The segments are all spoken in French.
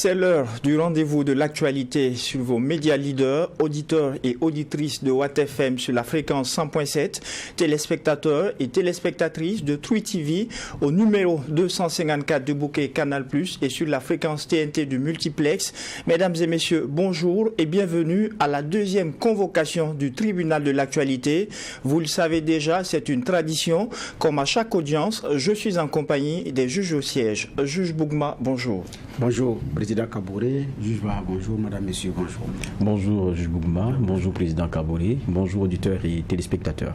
C'est l'heure du rendez-vous de l'actualité sur vos médias leaders, auditeurs et auditrices de Watt FM sur la fréquence 100.7, téléspectateurs et téléspectatrices de True TV au numéro 254 du bouquet Canal+, et sur la fréquence TNT du multiplex. Mesdames et messieurs, bonjour et bienvenue à la deuxième convocation du tribunal de l'actualité. Vous le savez déjà, c'est une tradition. Comme à chaque audience, je suis en compagnie des juges au siège. Juge Bougma, bonjour. Bonjour, Président Kaboré. Juge Ba, bonjour. Madame, Messieurs, bonjour. Bonjour, Juge Bougma. Bonjour, Président Kaboré. Bonjour, auditeurs et téléspectateurs.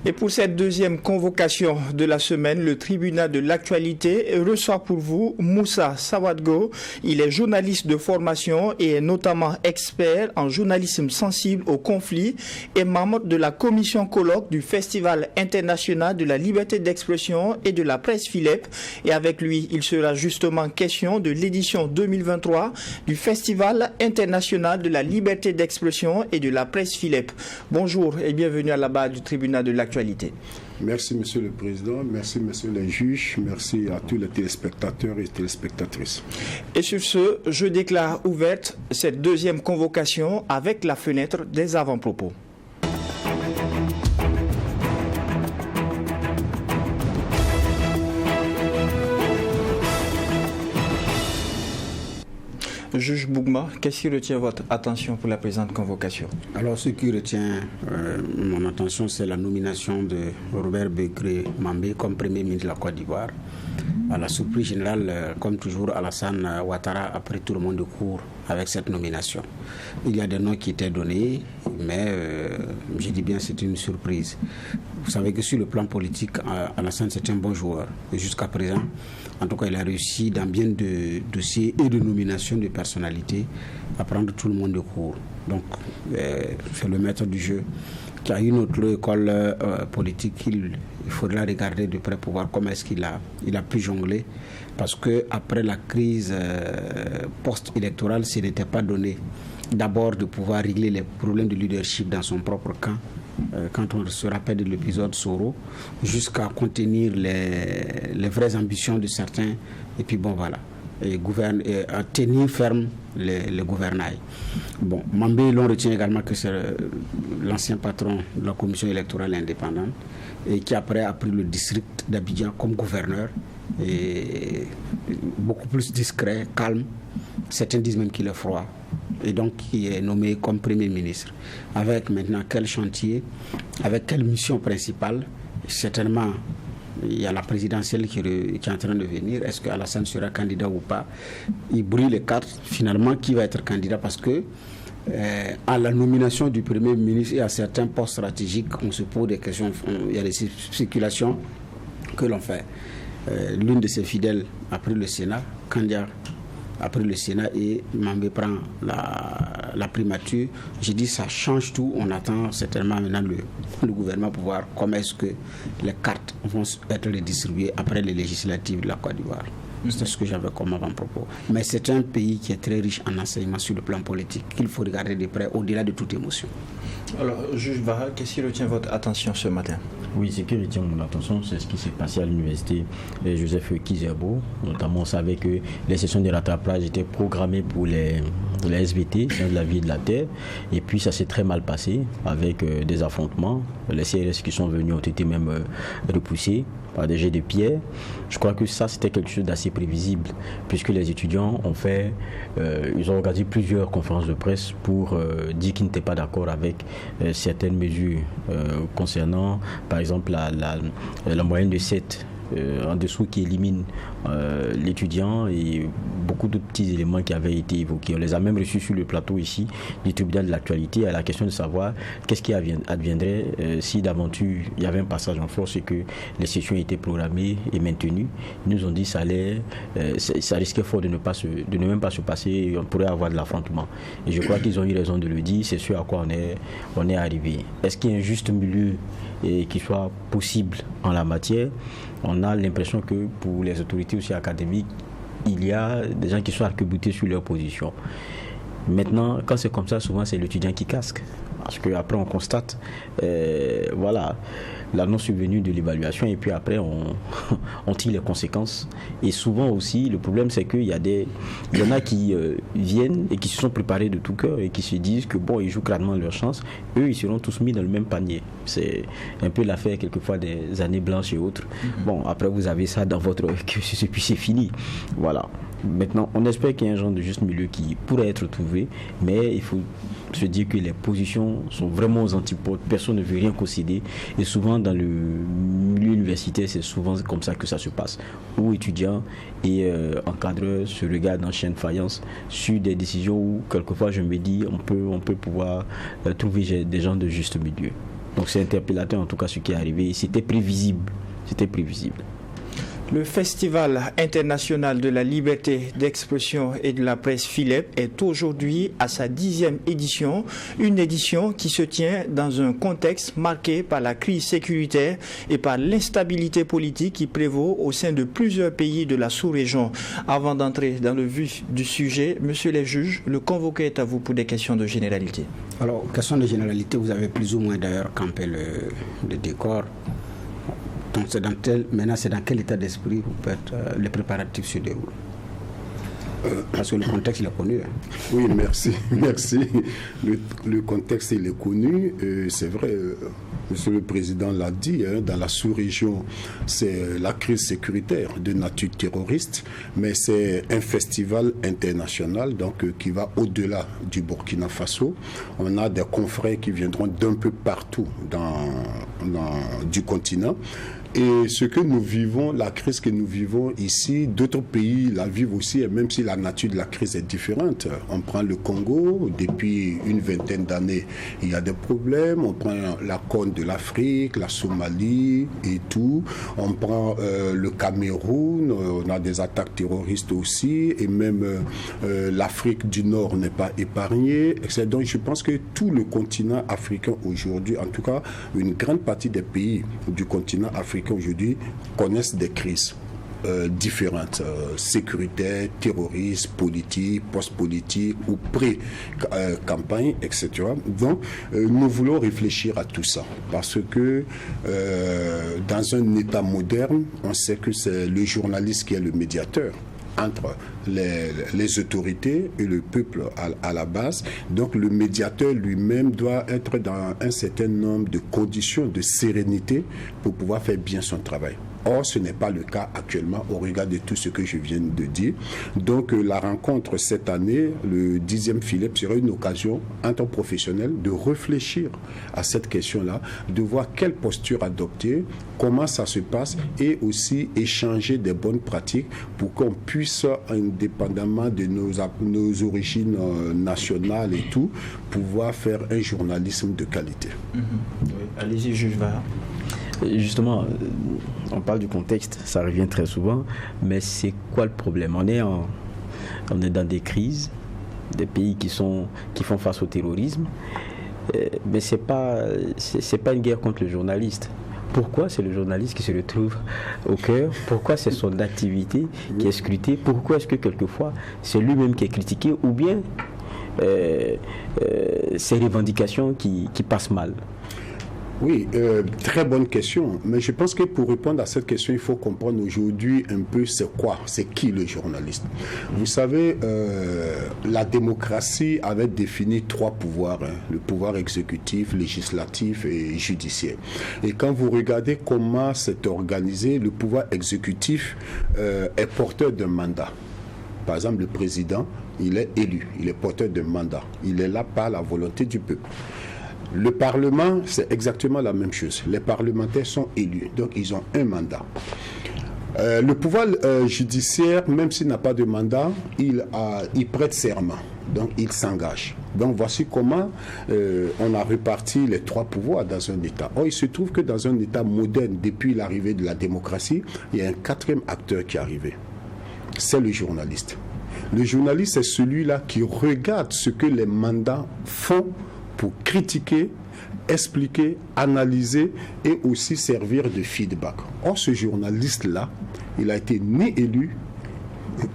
Et pour cette deuxième convocation de la semaine, le tribunal de l'actualité reçoit pour vous Moussa Sawadgo. Il est journaliste de formation et est notamment expert en journalisme sensible au conflit et membre de la commission colloque du Festival international de la liberté d'expression et de la presse Philep. Et avec lui, il sera justement question de l'édition 2023 du Festival international de la liberté d'expression et de la presse Philep. Bonjour et bienvenue à la barre du tribunal de l'actualité. Merci, Monsieur le Président. Merci, Messieurs les juges. Merci à tous les téléspectateurs et téléspectatrices. Et sur ce, je déclare ouverte cette deuxième convocation avec la fenêtre des avant-propos. Juge Bougma, qu'est-ce qui retient votre attention pour la présente convocation? Alors, ce qui retient mon attention, c'est la nomination de Robert Begré Mambé comme Premier ministre de la Côte d'Ivoire. À la surprise générale, comme toujours, Alassane Ouattara a pris tout le monde de court avec cette nomination. Il y a des noms qui étaient donnés, mais je dis bien c'est une surprise. Vous savez que sur le plan politique, Alassane c'est un bon joueur. Et jusqu'à présent, en tout cas, il a réussi dans bien de dossiers et de nominations de personnalités à prendre tout le monde de court. Donc, c'est le maître du jeu qui a une autre école politique. Il faudra regarder de près pour voir comment est-ce qu'il a pu jongler. Parce qu'après la crise post-électorale, ce n'était pas donné d'abord de pouvoir régler les problèmes de leadership dans son propre camp. Quand on se rappelle de l'épisode Soro, jusqu'à contenir les vraies ambitions de certains, et puis bon voilà, et à tenir ferme les gouvernails. Bon, Mambé, l'on retient également que c'est l'ancien patron de la commission électorale indépendante, et qui après a pris le district d'Abidjan comme gouverneur, et beaucoup plus discret, calme. Certains disent même qu'il est froid. Et donc qui est nommé comme Premier ministre. Avec maintenant quel chantier, avec quelle mission principale? Certainement, il y a la présidentielle qui est en train de venir. Est-ce que Alassane sera candidat ou pas? Il brûle les cartes. Finalement, qui va être candidat? Parce que à la nomination du Premier ministre et à certains postes stratégiques, on se pose des questions. Il y a des spéculations que l'on fait. L'une de ses fidèles a pris le Sénat, Kandia après le Sénat, et Mambé prend la primature. J'ai dit ça change tout. On attend certainement maintenant le gouvernement pour voir comment est-ce que les cartes vont être redistribuées après les législatives de la Côte d'Ivoire. C'est ce que j'avais comme avant-propos. Mais c'est un pays qui est très riche en enseignement sur le plan politique, qu'il faut regarder de près au-delà de toute émotion. Alors, Juge Barra, qu'est-ce qui retient votre attention ce matin? Oui, ce qui retient mon attention, c'est ce qui s'est passé à l'université Joseph Kizerbo. Notamment, on savait que les sessions de rattrapage étaient programmées pour les SVT, de la vie et de la terre. Et puis, ça s'est très mal passé avec des affrontements. Les CRS qui sont venus ont été même repoussés par des jets de pierre. Je crois que ça, c'était quelque chose d'assez prévisible, puisque les étudiants ils ont organisé plusieurs conférences de presse pour dire qu'ils n'étaient pas d'accord avec certaines mesures concernant, par exemple, la moyenne de 7 en dessous qui élimine l'étudiant et beaucoup d'autres petits éléments qui avaient été évoqués. On les a même reçus sur le plateau ici du tribunal de l'actualité à la question de savoir qu'est-ce qui adviendrait si d'aventure il y avait un passage en force et que les sessions étaient programmées et maintenues. Ils nous ont dit que ça risquait fort de ne même pas se passer et on pourrait avoir de l'affrontement. Et je crois qu'ils ont eu raison de le dire, c'est ce à quoi on est arrivé. Est-ce qu'il y a un juste milieu qui soit possible en la matière? On a l'impression que pour les autorités aussi académiques, il y a des gens qui sont arc-boutés sur leur position. Maintenant, quand c'est comme ça, souvent c'est l'étudiant qui casque. Parce qu'après, on constate, voilà, la non-survenue de l'évaluation, et puis après, on tire les conséquences. Et souvent aussi, le problème, c'est qu'il y en a qui viennent et qui se sont préparés de tout cœur et qui se disent que bon, ils jouent crânement leur chance. Eux, ils seront tous mis dans le même panier. C'est un peu l'affaire, quelquefois, des années blanches et autres. Bon, après, vous avez ça dans votre cursus et puis c'est fini. Voilà. Maintenant, on espère qu'il y a un genre de juste milieu qui pourrait être trouvé, mais il faut se dire que les positions sont vraiment aux antipodes. Personne ne veut rien concéder. Et souvent, dans le milieu universitaire, c'est souvent comme ça que ça se passe. Où étudiants et encadreurs se regardent en chien de faïence sur des décisions où, quelquefois, je me dis, on peut pouvoir trouver des gens de juste milieu. Donc, c'est interpellateur, en tout cas, ce qui est arrivé. C'était prévisible. C'était prévisible. Le Festival international de la liberté d'expression et de la presse FILEP est aujourd'hui à sa 10e édition, une édition qui se tient dans un contexte marqué par la crise sécuritaire et par l'instabilité politique qui prévaut au sein de plusieurs pays de la sous-région. Avant d'entrer dans le vif du sujet, messieurs les juges, le convoqué est à vous pour des questions de généralité. Alors, question de généralité, vous avez plus ou moins d'ailleurs campé le décor. Donc maintenant, c'est dans quel état d'esprit les préparatifs se déroulent? Parce que le contexte, il est connu. Hein. Oui, merci. Le contexte, il est connu. C'est vrai, Monsieur le Président l'a dit, hein, dans la sous-région, c'est la crise sécuritaire de nature terroriste, mais c'est un festival international donc, qui va au-delà du Burkina Faso. On a des confrères qui viendront d'un peu partout du continent. Et ce que nous vivons, la crise que nous vivons ici, d'autres pays la vivent aussi, et même si la nature de la crise est différente. On prend le Congo, depuis une vingtaine d'années, il y a des problèmes. On prend la Corne de l'Afrique, la Somalie et tout. On prend le Cameroun, on a des attaques terroristes aussi, et même l'Afrique du Nord n'est pas épargnée. Donc je pense que tout le continent africain aujourd'hui, en tout cas une grande partie des pays du continent africain aujourd'hui connaissent des crises différentes, sécuritaires, terroristes, politiques, post-politiques ou pré-campagne, etc. Donc, nous voulons réfléchir à tout ça parce que dans un État moderne, on sait que c'est le journaliste qui est le médiateur entre les autorités et le peuple à la base. Donc le médiateur lui-même doit être dans un certain nombre de conditions de sérénité pour pouvoir faire bien son travail. Or, ce n'est pas le cas actuellement au regard de tout ce que je viens de dire. Donc, la rencontre cette année, le 10e FILEP, sera une occasion entre professionnels de réfléchir à cette question-là, de voir quelle posture adopter, comment ça se passe et aussi échanger des bonnes pratiques pour qu'on puisse, indépendamment de nos origines nationales et tout, pouvoir faire un journalisme de qualité. Oui. Allez-y, juge Vaha. Justement, on parle du contexte, ça revient très souvent, mais c'est quoi le problème? On est dans des crises, des pays qui font face au terrorisme, mais c'est pas une guerre contre le journaliste. Pourquoi c'est le journaliste qui se retrouve au cœur? Pourquoi c'est son activité qui est scrutée? Pourquoi est-ce que quelquefois c'est lui-même qui est critiqué ou bien ses revendications qui passent mal? Oui, très bonne question. Mais je pense que pour répondre à cette question, il faut comprendre aujourd'hui un peu c'est qui le journaliste. Vous savez, la démocratie avait défini 3 pouvoirs, hein, le pouvoir exécutif, législatif et judiciaire. Et quand vous regardez comment c'est organisé, le pouvoir exécutif est porteur d'un mandat. Par exemple, le président, il est élu, il est porteur d'un mandat. Il est là par la volonté du peuple. Le Parlement, c'est exactement la même chose. Les parlementaires sont élus, donc ils ont un mandat. Le pouvoir judiciaire, même s'il n'a pas de mandat, il prête serment, donc il s'engage. Donc voici comment on a réparti les 3 pouvoirs dans un État. Or, il se trouve que dans un État moderne, depuis l'arrivée de la démocratie, il y a un 4e acteur qui est arrivé. C'est le journaliste. Le journaliste, c'est celui-là qui regarde ce que les mandats font pour critiquer, expliquer, analyser et aussi servir de feedback. Or, ce journaliste-là, il a été ni élu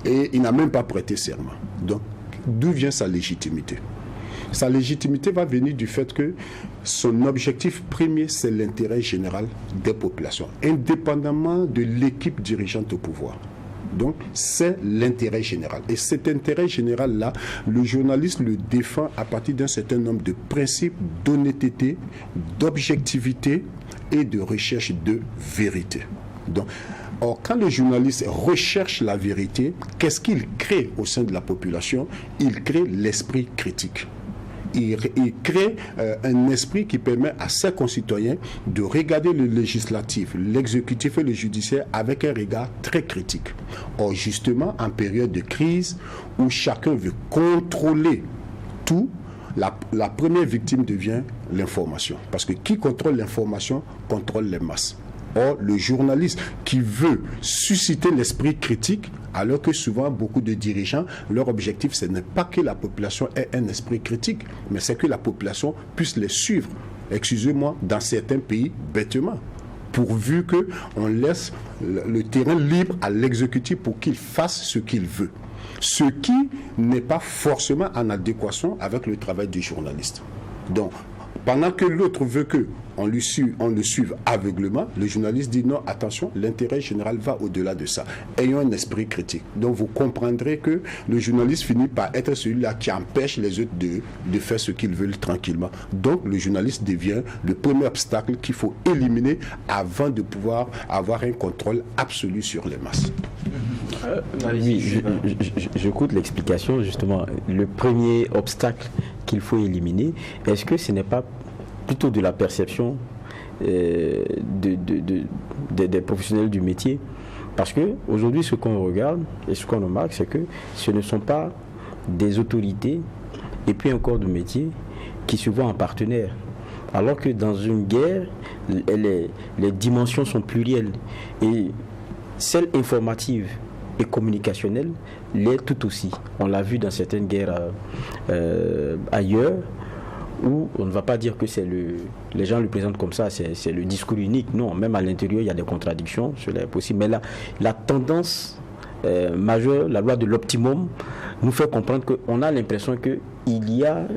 et il n'a même pas prêté serment. Donc, d'où vient sa légitimité? Sa légitimité va venir du fait que son objectif premier, c'est l'intérêt général des populations, indépendamment de l'équipe dirigeante au pouvoir. Donc, c'est l'intérêt général. Et cet intérêt général-là, le journaliste le défend à partir d'un certain nombre de principes d'honnêteté, d'objectivité et de recherche de vérité. Donc, or, quand le journaliste recherche la vérité, qu'est-ce qu'il crée au sein de la population? Il crée l'esprit critique. Il crée un esprit qui permet à ses concitoyens de regarder le législatif, l'exécutif et le judiciaire avec un regard très critique. Or, justement, en période de crise où chacun veut contrôler tout, la première victime devient l'information. Parce que qui contrôle l'information contrôle les masses. Or, le journaliste qui veut susciter l'esprit critique, alors que souvent beaucoup de dirigeants, leur objectif, ce n'est pas que la population ait un esprit critique, mais c'est que la population puisse les suivre. Excusez-moi, dans certains pays, bêtement, pourvu qu'on laisse le terrain libre à l'exécutif pour qu'il fasse ce qu'il veut. Ce qui n'est pas forcément en adéquation avec le travail du journaliste. Donc, pendant que l'autre veut qu'on le suive aveuglément, le journaliste dit non, attention, l'intérêt général va au-delà de ça. Ayons un esprit critique. Donc vous comprendrez que le journaliste finit par être celui-là qui empêche les autres de faire ce qu'ils veulent tranquillement. Donc le journaliste devient le premier obstacle qu'il faut éliminer avant de pouvoir avoir un contrôle absolu sur les masses. Oui, j'écoute l'explication, justement. Le premier obstacle qu'il faut éliminer, est-ce que ce n'est pas plutôt de la perception des professionnels du métier? Parce qu'aujourd'hui, ce qu'on regarde et ce qu'on remarque, c'est que ce ne sont pas des autorités et puis un corps de métier qui se voient en partenaire. Alors que dans une guerre, les dimensions sont plurielles. Et celle informative et communicationnelle l'est tout aussi. On l'a vu dans certaines guerres ailleurs, où on ne va pas dire que les gens le présentent comme ça, c'est le discours unique. Non, même à l'intérieur, il y a des contradictions, cela est possible. Mais la tendance majeure, la loi de l'optimum, nous fait comprendre qu'on a l'impression qu'il y a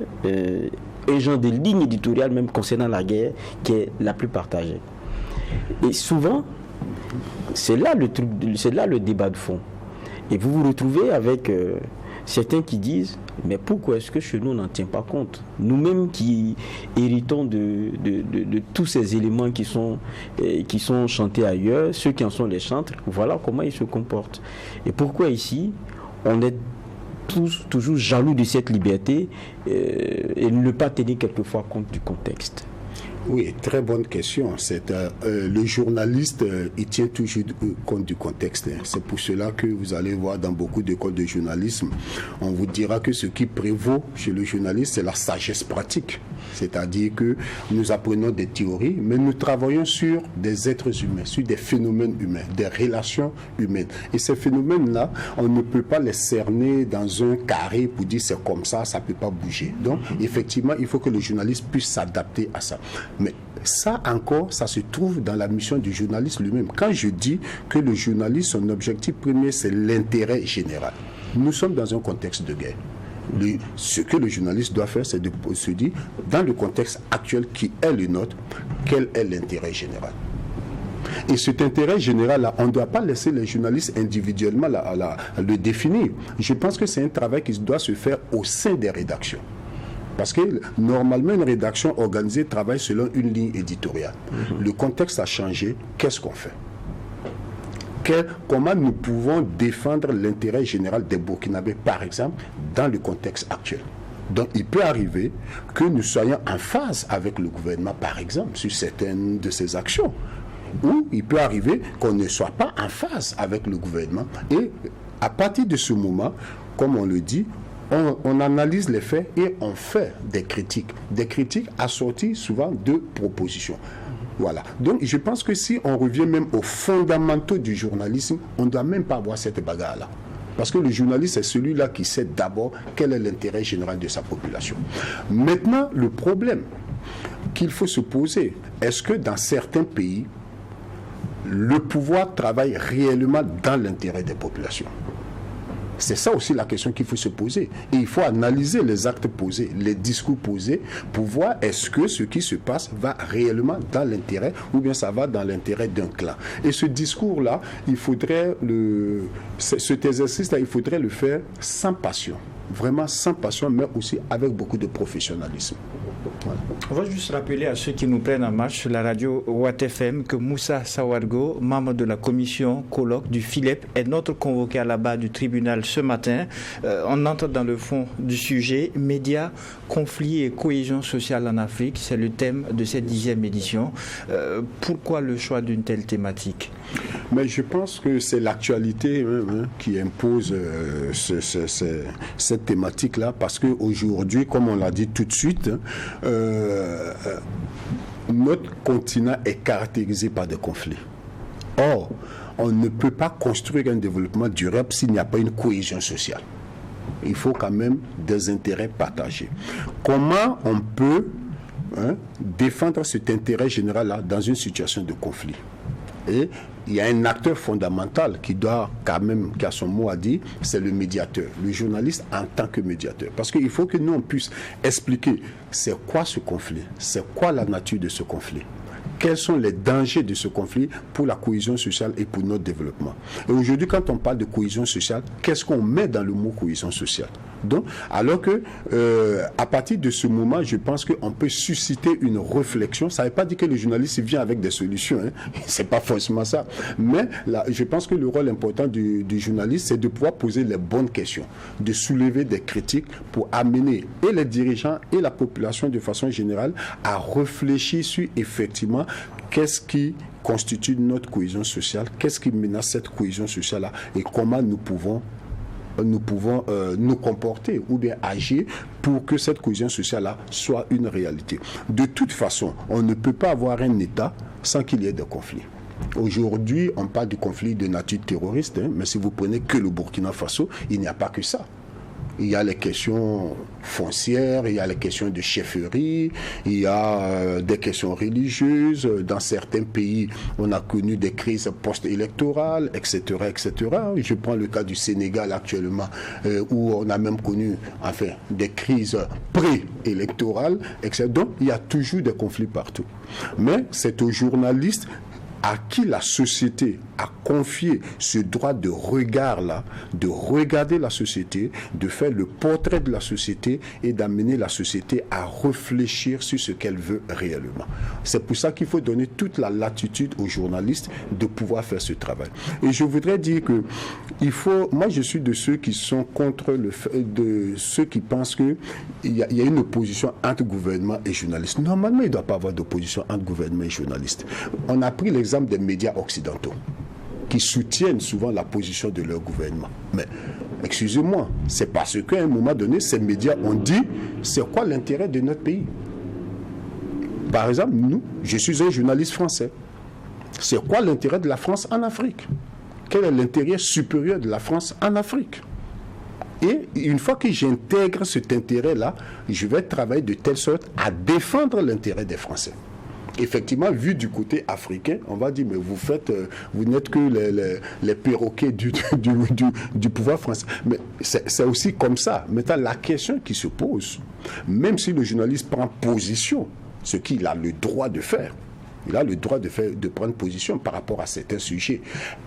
un genre de ligne éditoriale, même concernant la guerre, qui est la plus partagée. Et souvent, c'est là le débat de fond. Et vous vous retrouvez avec certains qui disent, mais pourquoi est-ce que chez nous on n'en tient pas compte? Nous-mêmes qui héritons de tous ces éléments qui sont chantés ailleurs, ceux qui en sont les chantres, voilà comment ils se comportent. Et pourquoi ici, on est tous toujours jaloux de cette liberté et ne pas tenir quelquefois compte du contexte? Oui, très bonne question. Le journaliste, il tient toujours compte du contexte. C'est pour cela que vous allez voir dans beaucoup d'écoles de journalisme, on vous dira que ce qui prévaut chez le journaliste, c'est la sagesse pratique. C'est-à-dire que nous apprenons des théories, mais nous travaillons sur des êtres humains, sur des phénomènes humains, des relations humaines. Et ces phénomènes-là, on ne peut pas les cerner dans un carré pour dire c'est comme ça ne peut pas bouger. Donc, effectivement, il faut que le journaliste puisse s'adapter à ça. Mais ça encore, ça se trouve dans la mission du journaliste lui-même. Quand je dis que le journaliste, son objectif premier, c'est l'intérêt général. Nous sommes dans un contexte de guerre. Ce que le journaliste doit faire, c'est de se dire, dans le contexte actuel qui est le nôtre, quel est l'intérêt général? Et cet intérêt général-là, on ne doit pas laisser les journalistes individuellement le définir. Je pense que c'est un travail qui doit se faire au sein des rédactions. Parce que normalement, une rédaction organisée travaille selon une ligne éditoriale. Le contexte a changé, qu'est-ce qu'on fait? Comment nous pouvons défendre l'intérêt général des Burkinabés, par exemple, dans le contexte actuel? Donc, il peut arriver que nous soyons en phase avec le gouvernement, par exemple, sur certaines de ses actions. Ou il peut arriver qu'on ne soit pas en phase avec le gouvernement. Et à partir de ce moment, comme on le dit, on analyse les faits et on fait des critiques assorties souvent de propositions. Voilà. Donc je pense que si on revient même aux fondamentaux du journalisme, on ne doit même pas avoir cette bagarre-là. Parce que le journaliste est celui-là qui sait d'abord quel est l'intérêt général de sa population. Maintenant, le problème qu'il faut se poser, est-ce que dans certains pays, le pouvoir travaille réellement dans l'intérêt des populations? C'est ça aussi la question qu'il faut se poser. Et il faut analyser les actes posés, les discours posés, pour voir est-ce que ce qui se passe va réellement dans l'intérêt ou bien ça va dans l'intérêt d'un clan. Et ce discours-là, cet exercice-là, il faudrait le faire sans passion. Vraiment sans passion, mais aussi avec beaucoup de professionnalisme. Voilà. On va juste rappeler à ceux qui nous prennent en marche sur la radio Watt FM que Moussa Sawadgo, membre de la commission colloque du FILEP, est notre convoqué à la barre du tribunal ce matin. On entre dans le fond du sujet. Médias, conflits et cohésion sociale en Afrique, c'est le thème de cette 10e édition. Pourquoi le choix d'une telle thématique ? Mais je pense que c'est l'actualité qui impose cette thématique-là, parce qu'aujourd'hui, comme on l'a dit tout de suite, notre continent est caractérisé par des conflits. Or, on ne peut pas construire un développement durable s'il n'y a pas une cohésion sociale. Il faut quand même des intérêts partagés. Comment on peut défendre cet intérêt général-là dans une situation de conflit ? Et il y a un acteur fondamental qui a son mot à dire, c'est le médiateur, le journaliste en tant que médiateur. Parce qu'il faut que nous, on puisse expliquer c'est quoi ce conflit, c'est quoi la nature de ce conflit. Quels sont les dangers de ce conflit pour la cohésion sociale et pour notre développement. Et aujourd'hui, quand on parle de cohésion sociale, qu'est-ce qu'on met dans le mot cohésion sociale ? Donc, alors que, à partir de ce moment, je pense qu'on peut susciter une réflexion. Ça ne veut pas dire que le journaliste vient avec des solutions, c'est pas forcément ça. Mais là, je pense que le rôle important du journaliste, c'est de pouvoir poser les bonnes questions, de soulever des critiques pour amener et les dirigeants et la population de façon générale à réfléchir sur effectivement qu'est-ce qui constitue notre cohésion sociale, qu'est-ce qui menace cette cohésion sociale-là et comment nous pouvons nous comporter ou bien agir pour que cette cohésion sociale-là soit une réalité. De toute façon, on ne peut pas avoir un État sans qu'il y ait des conflits. Aujourd'hui, on parle du conflit de nature terroriste, mais si vous prenez que le Burkina Faso, il n'y a pas que ça. Il y a les questions foncières, il y a les questions de chefferie, il y a des questions religieuses. Dans certains pays, on a connu des crises post-électorales, etc., etc. Je prends le cas du Sénégal actuellement, où on a même connu des crises pré-électorales, etc. Donc, il y a toujours des conflits partout. Mais c'est aux journalistes à qui la société a confié ce droit de regard-là, de regarder la société, de faire le portrait de la société et d'amener la société à réfléchir sur ce qu'elle veut réellement. C'est pour ça qu'il faut donner toute la latitude aux journalistes de pouvoir faire ce travail. Et je voudrais dire que moi je suis de ceux qui sont contre de ceux qui pensent qu'il y a une opposition entre gouvernement et journalistes. Normalement, il ne doit pas y avoir d'opposition entre gouvernement et journalistes. On a pris l'exemple des médias occidentaux qui soutiennent souvent la position de leur gouvernement. Mais, excusez-moi, c'est parce qu'à un moment donné, ces médias ont dit c'est quoi l'intérêt de notre pays. Par exemple, je suis un journaliste français. C'est quoi l'intérêt de la France en Afrique? Quel est l'intérêt supérieur de la France en Afrique? Et une fois que j'intègre cet intérêt-là, je vais travailler de telle sorte à défendre l'intérêt des Français. Effectivement, vu du côté africain, on va dire, mais vous n'êtes que les perroquets du pouvoir français. Mais c'est aussi comme ça. Maintenant, la question qui se pose, même si le journaliste prend position, ce qu'il a le droit de faire, il a le droit de prendre position par rapport à certains sujets.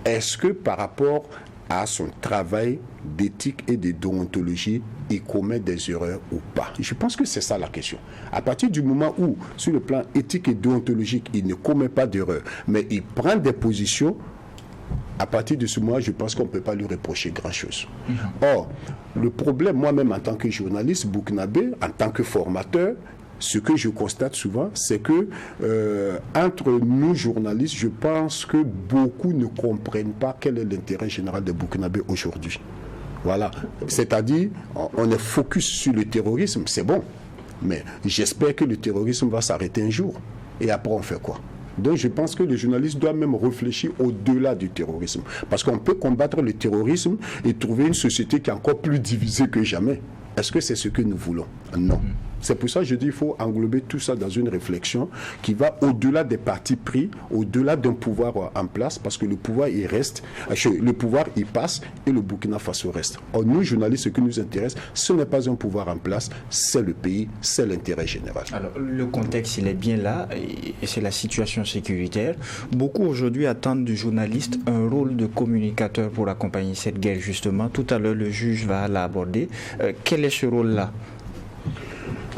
Est-ce que par rapport à son travail d'éthique et de déontologie, il commet des erreurs ou pas? Je pense que c'est ça la question. À partir du moment où, sur le plan éthique et déontologique, il ne commet pas d'erreur, mais il prend des positions, à partir de ce moment, je pense qu'on ne peut pas lui reprocher grand-chose. Or, le problème, moi-même en tant que journaliste burkinabé, en tant que formateur, ce que je constate souvent, c'est que entre nous journalistes, je pense que beaucoup ne comprennent pas quel est l'intérêt général des Burkinabés aujourd'hui. Voilà. C'est-à-dire, on est focus sur le terrorisme, c'est bon. Mais j'espère que le terrorisme va s'arrêter un jour. Et après, on fait quoi? Donc, je pense que le journaliste doit même réfléchir au-delà du terrorisme. Parce qu'on peut combattre le terrorisme et trouver une société qui est encore plus divisée que jamais. Est-ce que c'est ce que nous voulons? Non. C'est pour ça que je dis qu'il faut englober tout ça dans une réflexion qui va au-delà des partis pris, au-delà d'un pouvoir en place, parce que le pouvoir il reste, le pouvoir il passe et le Burkina Faso reste. Or, nous, journalistes, ce qui nous intéresse, ce n'est pas un pouvoir en place, c'est le pays, c'est l'intérêt général. Alors, le contexte, il est bien là, et c'est la situation sécuritaire. Beaucoup aujourd'hui attendent du journaliste un rôle de communicateur pour accompagner cette guerre, justement. Tout à l'heure, le juge va l'aborder. Quel est ce rôle-là?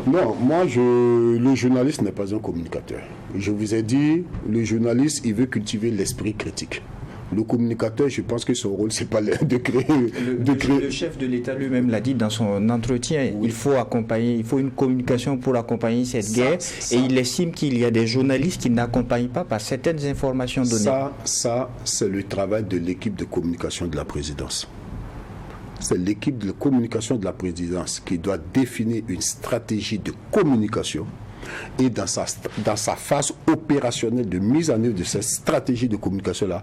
Non, moi, le journaliste n'est pas un communicateur. Je vous ai dit, le journaliste, il veut cultiver l'esprit critique. Le communicateur, je pense que son rôle, c'est pas de créer... Le chef de l'État lui-même l'a dit dans son entretien. Oui. Il faut accompagner, il faut une communication pour accompagner cette guerre. Et il estime qu'il y a des journalistes qui n'accompagnent pas par certaines informations données. Ça, c'est le travail de l'équipe de communication de la présidence. C'est l'équipe de communication de la présidence qui doit définir une stratégie de communication et dans sa phase opérationnelle de mise en œuvre de cette stratégie de communication-là,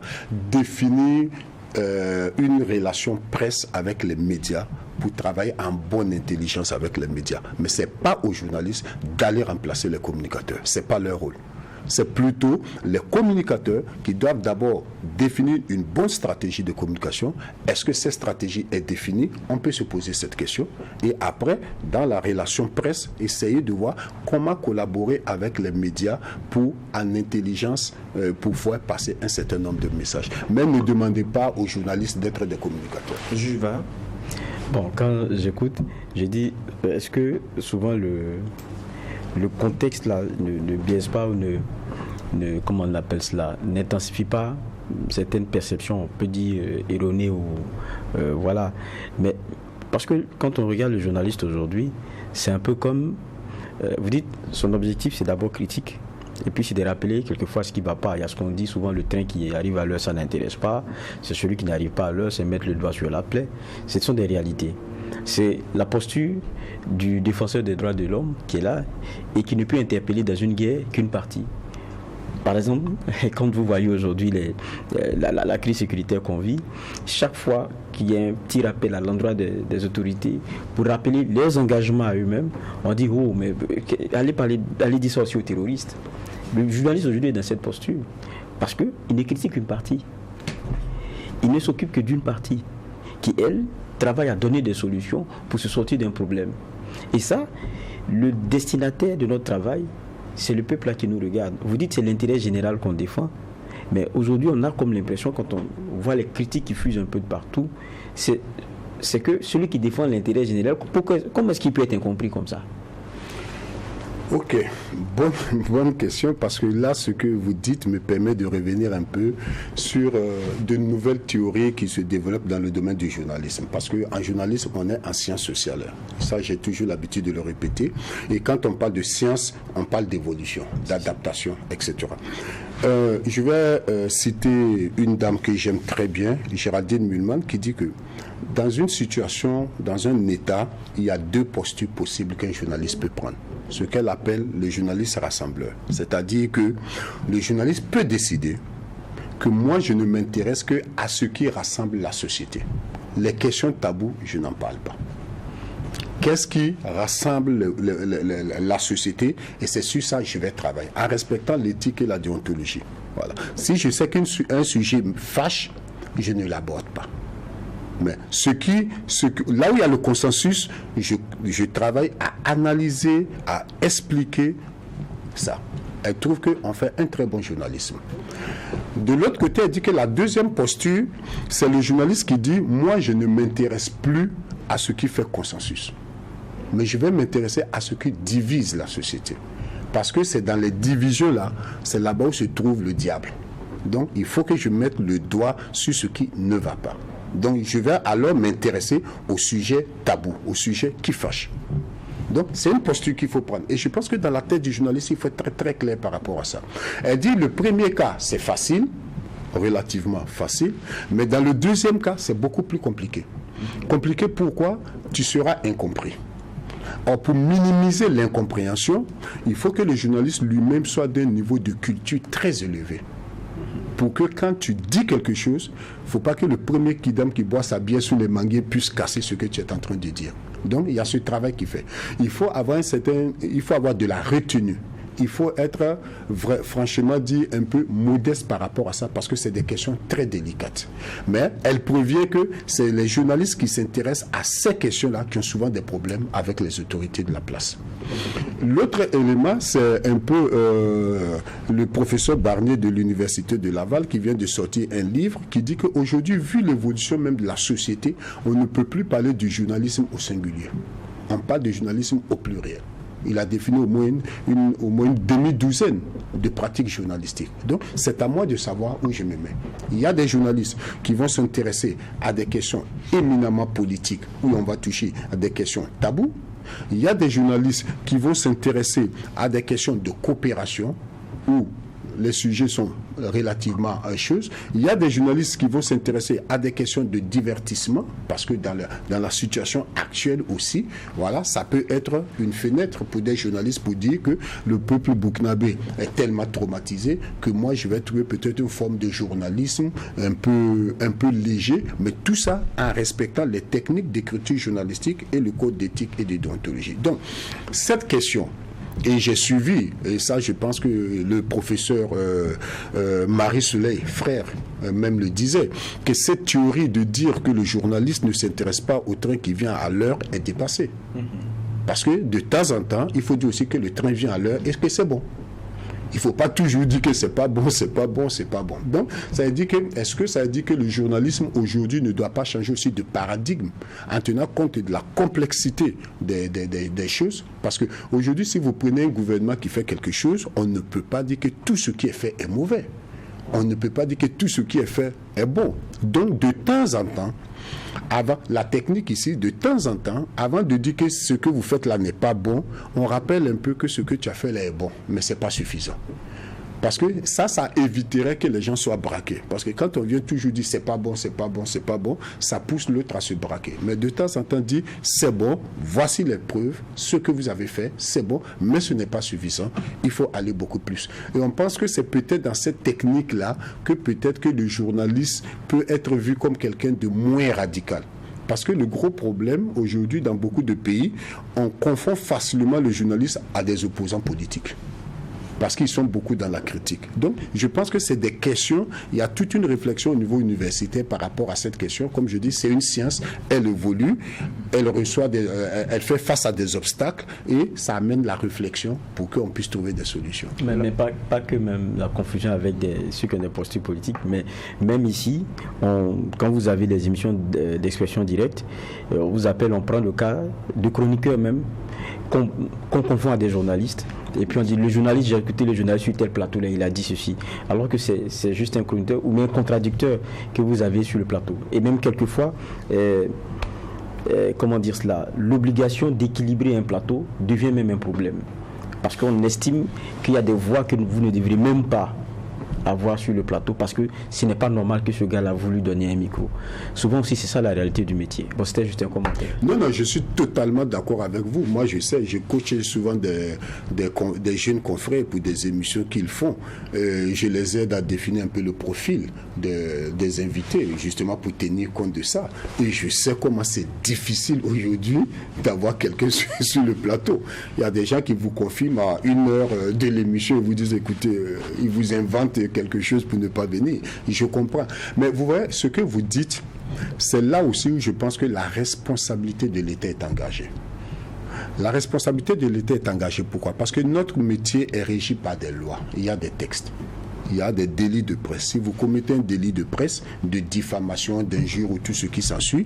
définir une relation presse avec les médias pour travailler en bonne intelligence avec les médias. Mais ce n'est pas aux journalistes d'aller remplacer les communicateurs. Ce n'est pas leur rôle. C'est plutôt les communicateurs qui doivent d'abord définir une bonne stratégie de communication. Est-ce que cette stratégie est définie? On peut se poser cette question. Et après, dans la relation presse, essayer de voir comment collaborer avec les médias pour, en intelligence, pour pouvoir passer un certain nombre de messages. Mais ne demandez pas aux journalistes d'être des communicateurs. Juva. Bon, quand j'écoute, je dis, est-ce que souvent le contexte là ne biaise pas ou comment on appelle cela, n'intensifie pas certaines perceptions, on peut dire erronées ou voilà. Mais parce que quand on regarde le journaliste aujourd'hui, c'est un peu comme, vous dites, son objectif c'est d'abord critique. Et puis c'est de rappeler quelquefois ce qui ne va pas. Il y a ce qu'on dit souvent, le train qui arrive à l'heure, ça n'intéresse pas. C'est celui qui n'arrive pas à l'heure, c'est mettre le doigt sur la plaie. Ce sont des réalités. C'est la posture du défenseur des droits de l'homme qui est là et qui ne peut interpeller dans une guerre qu'une partie. Par exemple, quand vous voyez aujourd'hui la crise sécuritaire qu'on vit, chaque fois qu'il y a un petit rappel à l'endroit des autorités pour rappeler leurs engagements à eux-mêmes, on dit « Oh, mais allez dire ça aussi aux terroristes ». Le journaliste aujourd'hui est dans cette posture parce qu'il ne critique qu'une partie. Il ne s'occupe que d'une partie qui, elle, travaille à donner des solutions pour se sortir d'un problème. Et ça, le destinataire de notre travail, c'est le peuple là qui nous regarde. Vous dites que c'est l'intérêt général qu'on défend, mais aujourd'hui on a comme l'impression, quand on voit les critiques qui fusent un peu de partout, c'est que celui qui défend l'intérêt général, comment est-ce qu'il peut être incompris comme ça? Ok, bonne question, parce que là, ce que vous dites me permet de revenir un peu sur de nouvelles théories qui se développent dans le domaine du journalisme. Parce qu'en journalisme, on est en sciences sociales. Ça, j'ai toujours l'habitude de le répéter. Et quand on parle de science, on parle d'évolution, d'adaptation, etc. Je vais citer une dame que j'aime très bien, Géraldine Mühlmann, qui dit que dans une situation, dans un état, il y a deux postures possibles qu'un journaliste peut prendre. Ce qu'elle appelle le journaliste rassembleur. C'est-à-dire que le journaliste peut décider que moi, je ne m'intéresse qu'à ce qui rassemble la société. Les questions taboues, je n'en parle pas. Qu'est-ce qui rassemble la société? Et c'est sur ça que je vais travailler, en respectant l'éthique et la déontologie. Voilà. Si je sais qu'un sujet me fâche, je ne l'aborde pas. Mais là où il y a le consensus, je travaille à analyser, à expliquer ça. Elle trouve qu'on fait un très bon journalisme. De l'autre côté, elle dit que la deuxième posture, c'est le journaliste qui dit « Moi, je ne m'intéresse plus à ce qui fait consensus. Mais je vais m'intéresser à ce qui divise la société. Parce que c'est dans les divisions-là, c'est là-bas où se trouve le diable. Donc, il faut que je mette le doigt sur ce qui ne va pas. Donc, je vais alors m'intéresser au sujet tabou, au sujet qui fâche. Donc, c'est une posture qu'il faut prendre. Et je pense que dans la tête du journaliste, il faut être très, très clair par rapport à ça. Elle dit, le premier cas, c'est facile, relativement facile, mais dans le deuxième cas, c'est beaucoup plus compliqué. Compliqué pourquoi? Tu seras incompris. Or, pour minimiser l'incompréhension, il faut que le journaliste lui-même soit d'un niveau de culture très élevé. Pour que quand tu dis quelque chose, il ne faut pas que le premier kidam qui boit sa bière sous les manguiers puisse casser ce que tu es en train de dire. Donc, il y a ce travail qui fait. Il faut avoir de la retenue. Il faut être franchement dit un peu modeste par rapport à ça parce que c'est des questions très délicates. Mais elle provient que c'est les journalistes qui s'intéressent à ces questions-là qui ont souvent des problèmes avec les autorités de la place. L'autre élément, c'est un peu le professeur Barnier de l'Université de Laval qui vient de sortir un livre qui dit qu'aujourd'hui, vu l'évolution même de la société, on ne peut plus parler du journalisme au singulier. On parle du journalisme au pluriel. Il a défini au moins une demi-douzaine de pratiques journalistiques. Donc, c'est à moi de savoir où je me mets. Il y a des journalistes qui vont s'intéresser à des questions éminemment politiques, où on va toucher à des questions tabous. Il y a des journalistes qui vont s'intéresser à des questions de coopération, où les sujets sont relativement choses. Il y a des journalistes qui vont s'intéresser à des questions de divertissement, parce que dans la situation actuelle aussi, voilà, ça peut être une fenêtre pour des journalistes pour dire que le peuple burkinabé est tellement traumatisé que moi je vais trouver peut-être une forme de journalisme un peu léger, mais tout ça en respectant les techniques d'écriture journalistique et le code d'éthique et de déontologie. Donc, cette question, et j'ai suivi, et ça je pense que le professeur Marie Soleil, frère, même le disait, que cette théorie de dire que le journaliste ne s'intéresse pas au train qui vient à l'heure est dépassée. Parce que de temps en temps, il faut dire aussi que le train vient à l'heure et que c'est bon. Il ne faut pas toujours dire que c'est pas bon, c'est pas bon, c'est pas bon. Donc, ça veut dire que, est-ce que ça veut dire que le journalisme aujourd'hui ne doit pas changer aussi de paradigme en tenant compte de la complexité des choses? Parce qu'aujourd'hui, si vous prenez un gouvernement qui fait quelque chose, on ne peut pas dire que tout ce qui est fait est mauvais. On ne peut pas dire que tout ce qui est fait est bon. Donc, de temps en temps, avant, la technique ici, de temps en temps, avant de dire que ce que vous faites là n'est pas bon, on rappelle un peu que ce que tu as fait là est bon, mais ce n'est pas suffisant. Parce que ça éviterait que les gens soient braqués. Parce que quand on vient toujours dire c'est pas bon, c'est pas bon, c'est pas bon, ça pousse l'autre à se braquer. Mais de temps en temps, dire c'est bon, voici les preuves, ce que vous avez fait, c'est bon, mais ce n'est pas suffisant. Il faut aller beaucoup plus. Et on pense que c'est peut-être dans cette technique-là que peut-être que le journaliste peut être vu comme quelqu'un de moins radical. Parce que le gros problème aujourd'hui dans beaucoup de pays, on confond facilement le journaliste à des opposants politiques. Parce qu'ils sont beaucoup dans la critique. Donc, je pense que c'est des questions, il y a toute une réflexion au niveau universitaire par rapport à cette question. Comme je dis, c'est une science, elle évolue, elle fait face à des obstacles et ça amène la réflexion pour qu'on puisse trouver des solutions. Mais pas que même la confusion avec ceux qui ont des postures politiques, mais même ici, quand vous avez des émissions d'expression directe, on vous appelle, on prend le cas de chroniqueurs même, qu'on confond à des journalistes. Et puis on dit, le journaliste, j'ai écouté le journaliste sur tel plateau, là, il a dit ceci. Alors que c'est juste un chroniqueur ou même un contradicteur que vous avez sur le plateau. Et même quelquefois, comment dire cela, l'obligation d'équilibrer un plateau devient même un problème. Parce qu'on estime qu'il y a des voix que vous ne devriez même pas avoir sur le plateau parce que ce n'est pas normal que ce gars-là a voulu donner un micro. Souvent aussi, c'est ça la réalité du métier. Bon, c'était juste un commentaire. Non, je suis totalement d'accord avec vous. Moi, je sais, je coach souvent des jeunes confrères pour des émissions qu'ils font. Je les aide à définir un peu le profil des invités, justement pour tenir compte de ça. Et je sais comment c'est difficile aujourd'hui d'avoir quelqu'un sur le plateau. Il y a des gens qui vous confirment à 1 heure de l'émission et vous disent, écoutez, ils vous inventent quelque chose pour ne pas venir. Je comprends. Mais vous voyez, ce que vous dites, c'est là aussi où je pense que la responsabilité de l'État est engagée. La responsabilité de l'État est engagée. Pourquoi? Parce que notre métier est régi par des lois. Il y a des textes. Il y a des délits de presse. Si vous commettez un délit de presse, de diffamation, d'injure ou tout ce qui s'ensuit,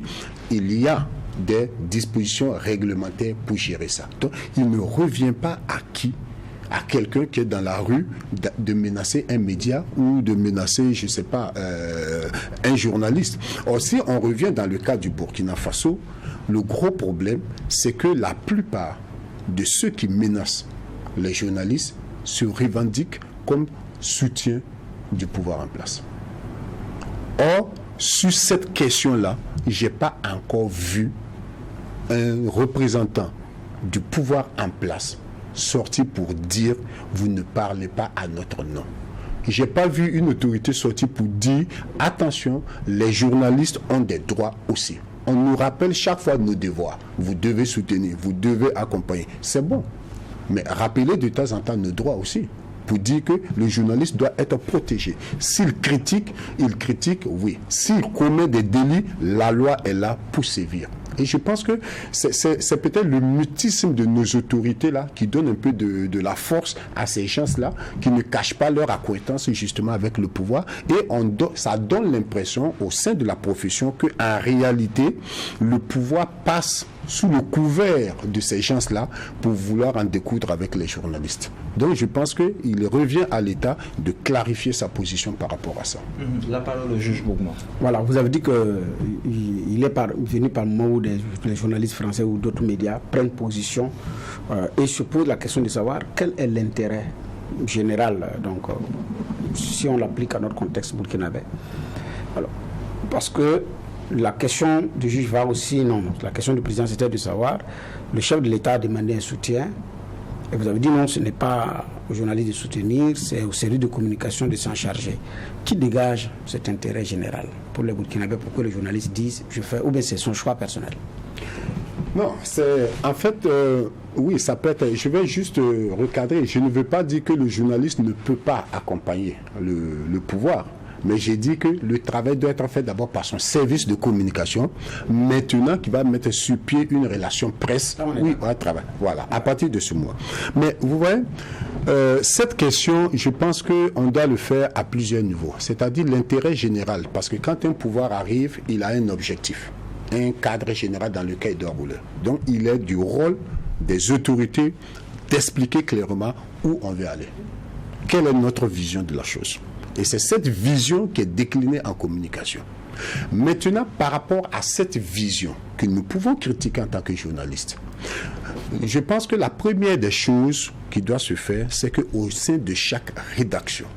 il y a des dispositions réglementaires pour gérer ça. Donc, il ne revient pas à quelqu'un qui est dans la rue de menacer un média ou de menacer, je ne sais pas, un journaliste. Or, si on revient dans le cas du Burkina Faso, le gros problème, c'est que la plupart de ceux qui menacent les journalistes se revendiquent comme soutien du pouvoir en place. Or, sur cette question-là, je n'ai pas encore vu un représentant du pouvoir en place sorti pour dire vous ne parlez pas à notre nom. J'ai pas vu une autorité sortir pour dire attention, les journalistes ont des droits aussi. on nous rappelle chaque fois nos devoirs. Vous devez soutenir, vous devez accompagner. C'est bon. Mais rappelez de temps en temps nos droits aussi. Pour dire que le journaliste doit être protégé. S'il critique, oui. S'il commet des délits, la loi est là pour sévir. Et je pense que c'est peut-être le mutisme de nos autorités là qui donne un peu de la force à ces gens-là qui ne cachent pas leur accointance justement avec le pouvoir. Et ça donne l'impression au sein de la profession qu'en réalité, le pouvoir passe sous le couvert de ces gens-là pour vouloir en découdre avec les journalistes. Donc je pense qu'il revient à l'État de clarifier sa position par rapport à ça. La parole au juge Bougman. Voilà, vous avez dit qu'il est venu par le moment où les journalistes français ou d'autres médias prennent position et se posent la question de savoir quel est l'intérêt général, donc si on l'applique à notre contexte burkinabé. Alors, parce que la question du juge va aussi, non, la question du président c'était de savoir, le chef de l'État a demandé un soutien, et vous avez dit non, ce n'est pas aux journalistes de soutenir, c'est au service de communication de s'en charger. Qui dégage cet intérêt général pour les Burkinabés, pour que les journalistes disent, je fais, ou bien c'est son choix personnel? Non, c'est en fait, oui, ça peut être. Je vais juste recadrer. Je ne veux pas dire que le journaliste ne peut pas accompagner le pouvoir. Mais j'ai dit que le travail doit être fait d'abord par son service de communication, maintenant qui va mettre sur pied une relation presse. Oui, un travail. Voilà, à partir de ce mois. Mais vous voyez, cette question, je pense qu'on doit le faire à plusieurs niveaux. C'est-à-dire l'intérêt général. Parce que quand un pouvoir arrive, il a un objectif, un cadre général dans lequel il doit rouler. Donc il est du rôle des autorités d'expliquer clairement où on veut aller. Quelle est notre vision de la chose? Et c'est cette vision qui est déclinée en communication. Maintenant, par rapport à cette vision que nous pouvons critiquer en tant que journalistes, je pense que la première des choses qui doit se faire, c'est qu'au sein de chaque rédaction,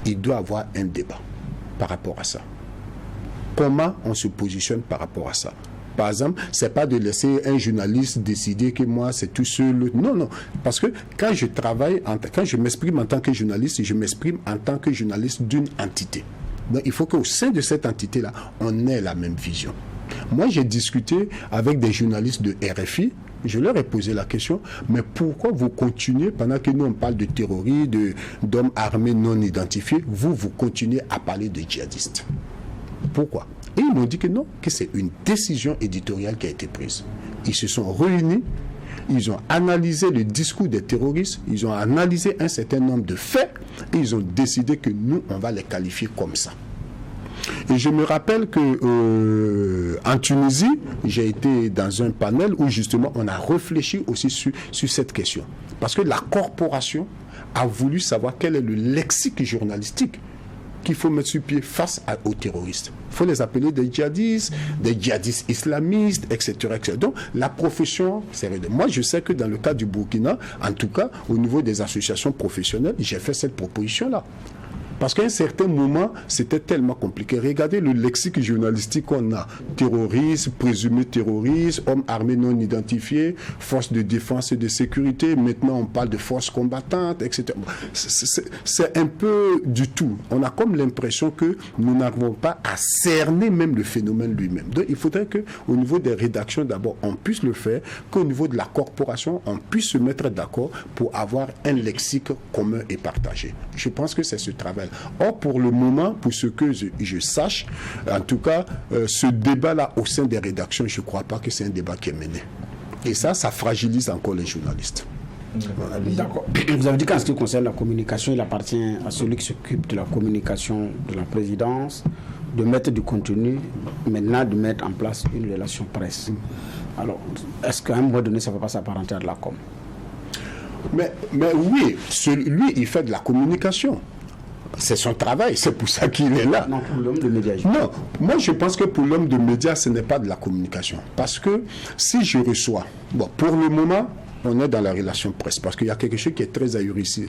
il doit y avoir un débat par rapport à ça. Comment on se positionne par rapport à ça? Par exemple, c'est pas de laisser un journaliste décider que moi c'est tout seul. Non, non. Parce que quand je travaille, quand je m'exprime en tant que journaliste, je m'exprime en tant que journaliste d'une entité. Donc il faut qu'au sein de cette entité-là, on ait la même vision. Moi, j'ai discuté avec des journalistes de RFI. Je leur ai posé la question, mais pourquoi vous continuez, pendant que nous on parle de terroristes, d'hommes armés non identifiés, vous continuez à parler de djihadistes? Pourquoi? Et ils m'ont dit que non, que c'est une décision éditoriale qui a été prise. Ils se sont réunis, ils ont analysé le discours des terroristes, ils ont analysé un certain nombre de faits, et ils ont décidé que nous, on va les qualifier comme ça. Et je me rappelle que en Tunisie, j'ai été dans un panel où justement on a réfléchi aussi sur cette question. Parce que la corporation a voulu savoir quel est le lexique journalistique qu'il faut mettre sur pied face aux terroristes. Il faut les appeler des djihadistes islamistes, etc., etc. Donc, la profession, c'est vrai. Moi, je sais que dans le cas du Burkina, en tout cas, au niveau des associations professionnelles, j'ai fait cette proposition-là. Parce qu'à un certain moment, c'était tellement compliqué. Regardez le lexique journalistique qu'on a. Terroristes, présumés terroristes, hommes armés non identifiés, forces de défense et de sécurité. Maintenant, on parle de forces combattantes, etc. C'est un peu du tout. On a comme l'impression que nous n'arrivons pas à cerner même le phénomène lui-même. Donc, il faudrait qu'au niveau des rédactions, d'abord, on puisse le faire, qu'au niveau de la corporation, on puisse se mettre d'accord pour avoir un lexique commun et partagé. Je pense que c'est ce travail. Or, pour le moment, pour ce que je sache, en tout cas, ce débat-là au sein des rédactions, je ne crois pas que c'est un débat qui est mené. Et ça fragilise encore les journalistes. Voilà. D'accord. Vous avez dit qu'en ce qui concerne la communication, il appartient à celui qui s'occupe de la communication de la présidence de mettre du contenu, maintenant de mettre en place une relation presse. Alors, est-ce qu'à un moment donné, ça ne peut pas s'apparenter à de la com? Mais oui, lui, il fait de la communication. C'est son travail, c'est pour ça qu'il est là. Non, pour l'homme de médias. Non, moi je pense que pour l'homme de médias, ce n'est pas de la communication. Parce que si je reçois, bon, pour le moment, on est dans la relation presse, parce qu'il y a quelque chose qui est très ahurissant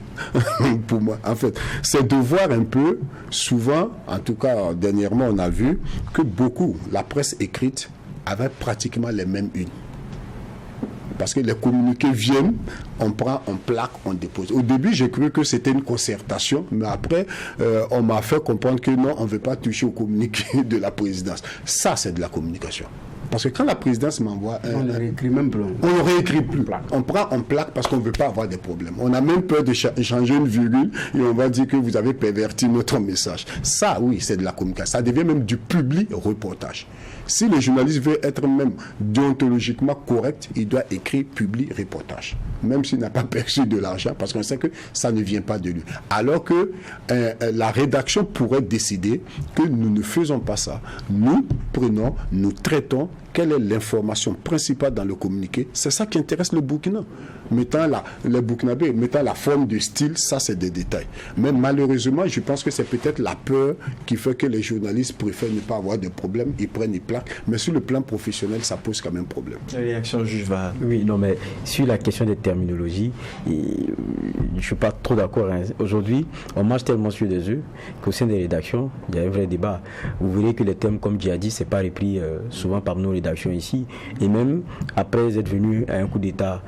pour moi. En fait, c'est de voir un peu, souvent, en tout cas dernièrement, on a vu que beaucoup, la presse écrite, avait pratiquement les mêmes unes. Parce que les communiqués viennent, on prend, on plaque, on dépose. Au début, j'ai cru que c'était une concertation, mais après, on m'a fait comprendre que non, on ne veut pas toucher au communiqué de la présidence. Ça, c'est de la communication. Parce que quand la présidence m'envoie... on aurait écrit même plus. On aurait écrit plus. On prend en plaque parce qu'on ne veut pas avoir des problèmes. On a même peur de changer une virgule et on va dire que vous avez perverti notre message. Ça, oui, c'est de la communication. Ça devient même du public reportage. Si le journaliste veut être même déontologiquement correct, il doit écrire public reportage. Même s'il n'a pas perçu de l'argent, parce qu'on sait que ça ne vient pas de lui. Alors que la rédaction pourrait décider que nous ne faisons pas ça. Nous prenons, nous traitons quelle est l'information principale dans le communiqué. C'est ça qui intéresse le Burkina. Les Burkinabés, mettant la forme de style, ça c'est des détails. Mais malheureusement, je pense que c'est peut-être la peur qui fait que les journalistes préfèrent ne pas avoir de problème, ils prennent des plaques. Mais sur le plan professionnel, ça pose quand même problème. La réaction juge va... Oui, non, mais sur la question des terminologies, je ne suis pas trop d'accord. Hein. Aujourd'hui, on marche tellement sur des œufs qu'au sein des rédactions, il y a un vrai débat. Vous verrez que les termes comme djihadiste, ce n'est pas repris souvent par nos rédactions ici. Et même après être venu à un coup d'État,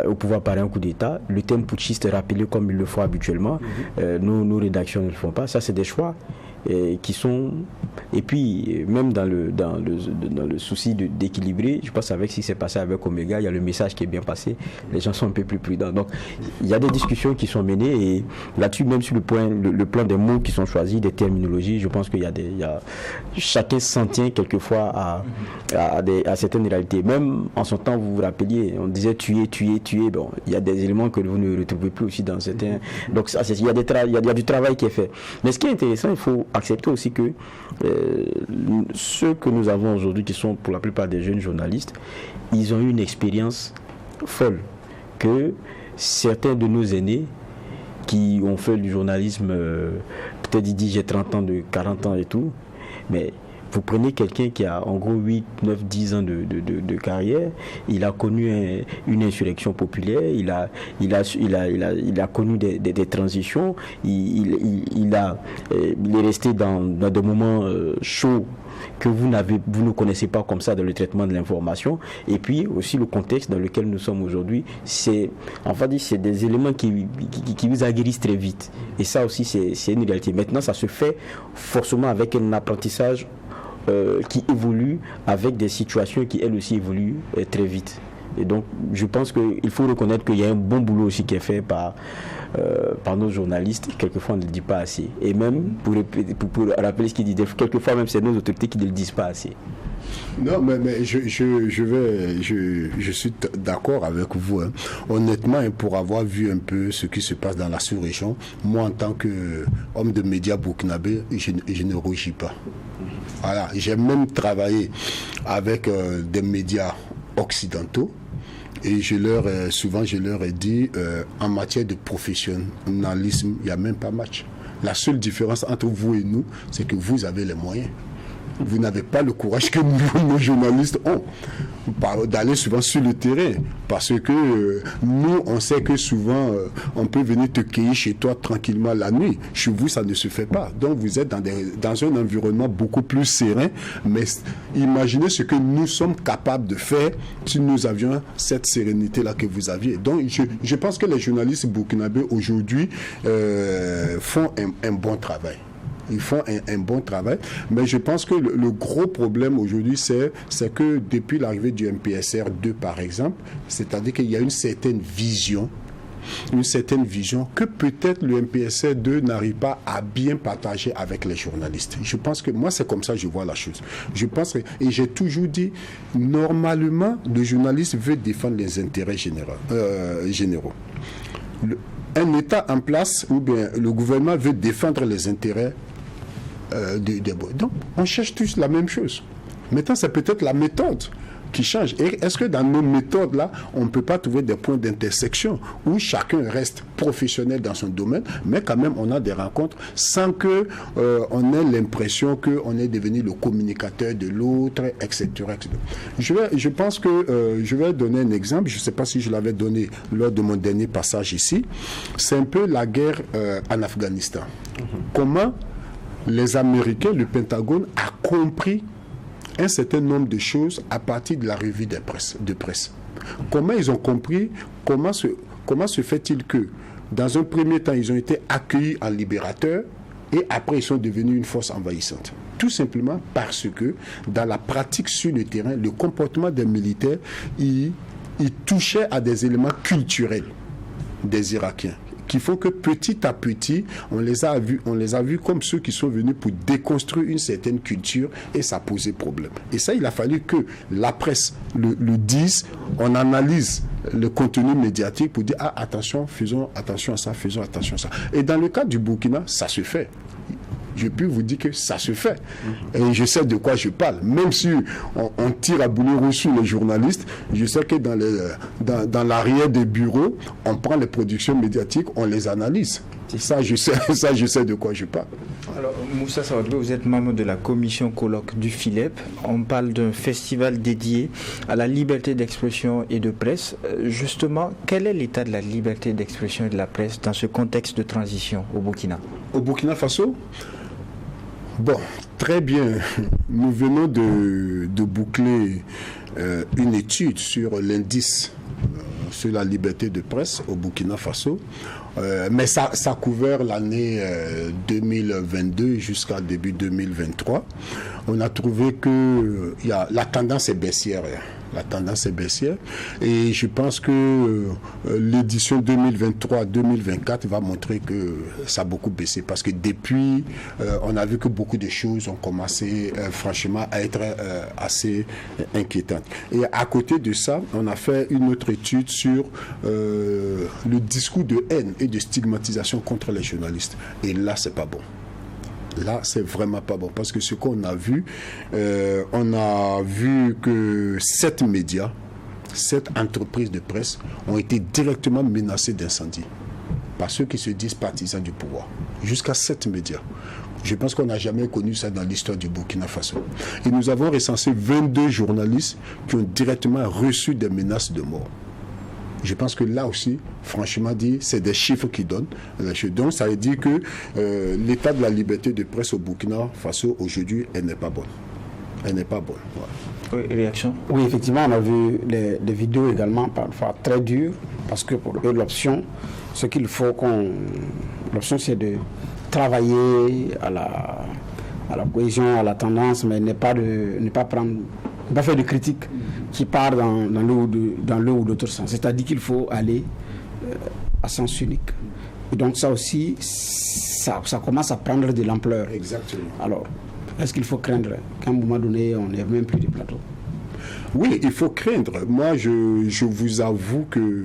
au pouvoir par un coup d'État, le terme putschiste est rappelé comme il le faut habituellement. Nos rédactions ne le font pas. Ça, c'est des choix qui sont... Et puis, même dans le souci d'équilibrer, je pense avec ce qui s'est passé avec Omega, il y a le message qui est bien passé. Les gens sont un peu plus prudents. Donc, il y a des discussions qui sont menées et là-dessus, même sur le plan des mots qui sont choisis, des terminologies, je pense qu'il y a chacun s'en tient quelquefois à certaines réalités. Même en son temps, vous vous rappeliez, on disait tuer. Bon, il y a des éléments que vous ne retrouvez plus aussi dans certains... Donc, il y a du travail qui est fait. Mais ce qui est intéressant, il faut accepter aussi que ceux que nous avons aujourd'hui, qui sont pour la plupart des jeunes journalistes, ils ont eu une expérience folle que certains de nos aînés qui ont fait du journalisme, peut-être ils disent j'ai 30 ans, 40 ans et tout, mais vous prenez quelqu'un qui a en gros 8, 9, 10 ans de carrière, il a connu une insurrection populaire, il a connu des transitions, il est resté dans des moments chauds que vous ne connaissez pas comme ça dans le traitement de l'information. Et puis aussi le contexte dans lequel nous sommes aujourd'hui, c'est des éléments qui vous aguerrissent très vite. Et ça aussi, c'est une réalité. Maintenant, ça se fait forcément avec un apprentissage qui évolue avec des situations qui elles aussi évoluent très vite. Et donc je pense qu'il faut reconnaître qu'il y a un bon boulot aussi qui est fait par nos journalistes. Quelquefois on ne le dit pas assez. Et même pour rappeler ce qu'ils disent, quelquefois même c'est nos autorités qui ne le disent pas assez. Non, mais je suis d'accord avec vous. Hein. Honnêtement, pour avoir vu un peu ce qui se passe dans la sous-région, moi en tant qu'homme de médias burkinabé, je ne rougis pas. Voilà, j'ai même travaillé avec des médias occidentaux et souvent je leur ai dit en matière de professionnalisme, il n'y a même pas match. La seule différence entre vous et nous, c'est que vous avez les moyens. Vous n'avez pas le courage que nos journalistes ont d'aller souvent sur le terrain, parce que nous on sait que souvent on peut venir te cueillir chez toi tranquillement la nuit. Chez vous ça ne se fait pas, donc vous êtes dans un environnement beaucoup plus serein. Mais imaginez ce que nous sommes capables de faire si nous avions cette sérénité là que vous aviez. Donc je pense que les journalistes burkinabés aujourd'hui font un bon travail. Ils font un bon travail, mais je pense que le gros problème aujourd'hui, c'est que depuis l'arrivée du MPSR 2, par exemple, c'est-à-dire qu'il y a une certaine vision que peut-être le MPSR 2 n'arrive pas à bien partager avec les journalistes. Je pense que moi, c'est comme ça que je vois la chose. Je pense que, et j'ai toujours dit, normalement, le journaliste veut défendre les intérêts généraux. Un État en place, ou bien le gouvernement veut défendre les intérêts des bois. Donc, on cherche tous la même chose. Maintenant, c'est peut-être la méthode qui change. Et est-ce que dans nos méthodes-là, on ne peut pas trouver des points d'intersection où chacun reste professionnel dans son domaine, mais quand même, on a des rencontres sans que on ait l'impression qu'on est devenu le communicateur de l'autre, etc., etc. Je pense que je vais donner un exemple. Je ne sais pas si je l'avais donné lors de mon dernier passage ici. C'est un peu la guerre en Afghanistan. Comment les Américains, le Pentagone, a compris un certain nombre de choses à partir de la revue de presse. Comment ils ont compris, comment se fait-il que, dans un premier temps, ils ont été accueillis en libérateurs, et après ils sont devenus une force envahissante. Tout simplement parce que dans la pratique sur le terrain, le comportement des militaires, il touchait à des éléments culturels des Irakiens, qui font que petit à petit, on les a vus comme ceux qui sont venus pour déconstruire une certaine culture, et ça posait problème. Et ça, il a fallu que la presse le dise, on analyse le contenu médiatique pour dire, attention, faisons attention à ça, faisons attention à ça. Et dans le cas du Burkina, ça se fait. Je peux vous dire que ça se fait. Et je sais de quoi je parle. Même si on tire à boulet rouge sur les journalistes, je sais que dans l'arrière des bureaux, on prend les productions médiatiques, on les analyse. Ça, je sais de quoi je parle. Alors, Moussa Sawadgo, vous êtes membre de la commission colloque du FILEP. On parle d'un festival dédié à la liberté d'expression et de presse. Justement, quel est l'état de la liberté d'expression et de la presse dans ce contexte de transition au Burkina? Au Burkina Faso? Bon, très bien. Nous venons de boucler une étude sur l'indice sur la liberté de presse au Burkina Faso. Mais ça a couvert l'année 2022 jusqu'à début 2023. On a trouvé que la tendance est baissière. La tendance est baissière. Et je pense que l'édition 2023-2024 va montrer que ça a beaucoup baissé. Parce que depuis, on a vu que beaucoup de choses ont commencé franchement à être assez inquiétantes. Et à côté de ça, on a fait une autre étude sur le discours de haine et de stigmatisation contre les journalistes. Et là, c'est pas bon. Là, c'est vraiment pas bon. Parce que ce qu'on a vu, on a vu que 7 médias, 7 entreprises de presse ont été directement menacées d'incendie par ceux qui se disent partisans du pouvoir. Jusqu'à 7 médias. Je pense qu'on n'a jamais connu ça dans l'histoire du Burkina Faso. Et nous avons recensé 22 journalistes qui ont directement reçu des menaces de mort. Je pense que là aussi, franchement dit, c'est des chiffres qui donnent. Donc ça veut dire que l'état de la liberté de presse au Burkina Faso aujourd'hui, elle n'est pas bonne. Elle n'est pas bonne. Voilà. Oui, réaction? Oui, effectivement, on a vu des vidéos également parfois très dures, parce que pour eux, l'option, ce qu'il faut l'option, c'est de travailler à la cohésion, à la tendance, mais ne pas faire de critiques qui part dans l'un ou l'autre sens. C'est-à-dire qu'il faut aller à sens unique. Et donc ça aussi, ça commence à prendre de l'ampleur. Exactement. Alors, est-ce qu'il faut craindre qu'à un moment donné, on n'ait même plus de plateau? Oui, il faut craindre. Moi, je vous avoue que,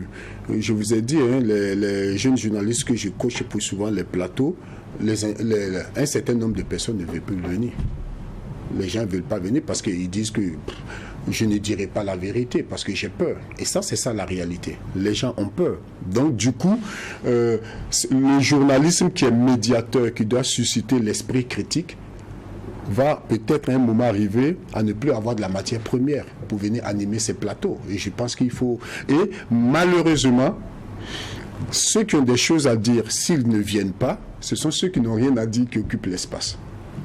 je vous ai dit, les jeunes journalistes que je coach pour souvent les plateaux, un certain nombre de personnes ne veulent plus venir. Les gens ne veulent pas venir parce qu'ils disent que je ne dirai pas la vérité parce que j'ai peur. Et ça, c'est ça la réalité. Les gens ont peur. Donc, du coup, le journalisme qui est médiateur, qui doit susciter l'esprit critique, va peut-être à un moment arriver à ne plus avoir de la matière première pour venir animer ces plateaux. Et je pense qu'il faut... Et malheureusement, ceux qui ont des choses à dire, s'ils ne viennent pas, ce sont ceux qui n'ont rien à dire qui occupent l'espace.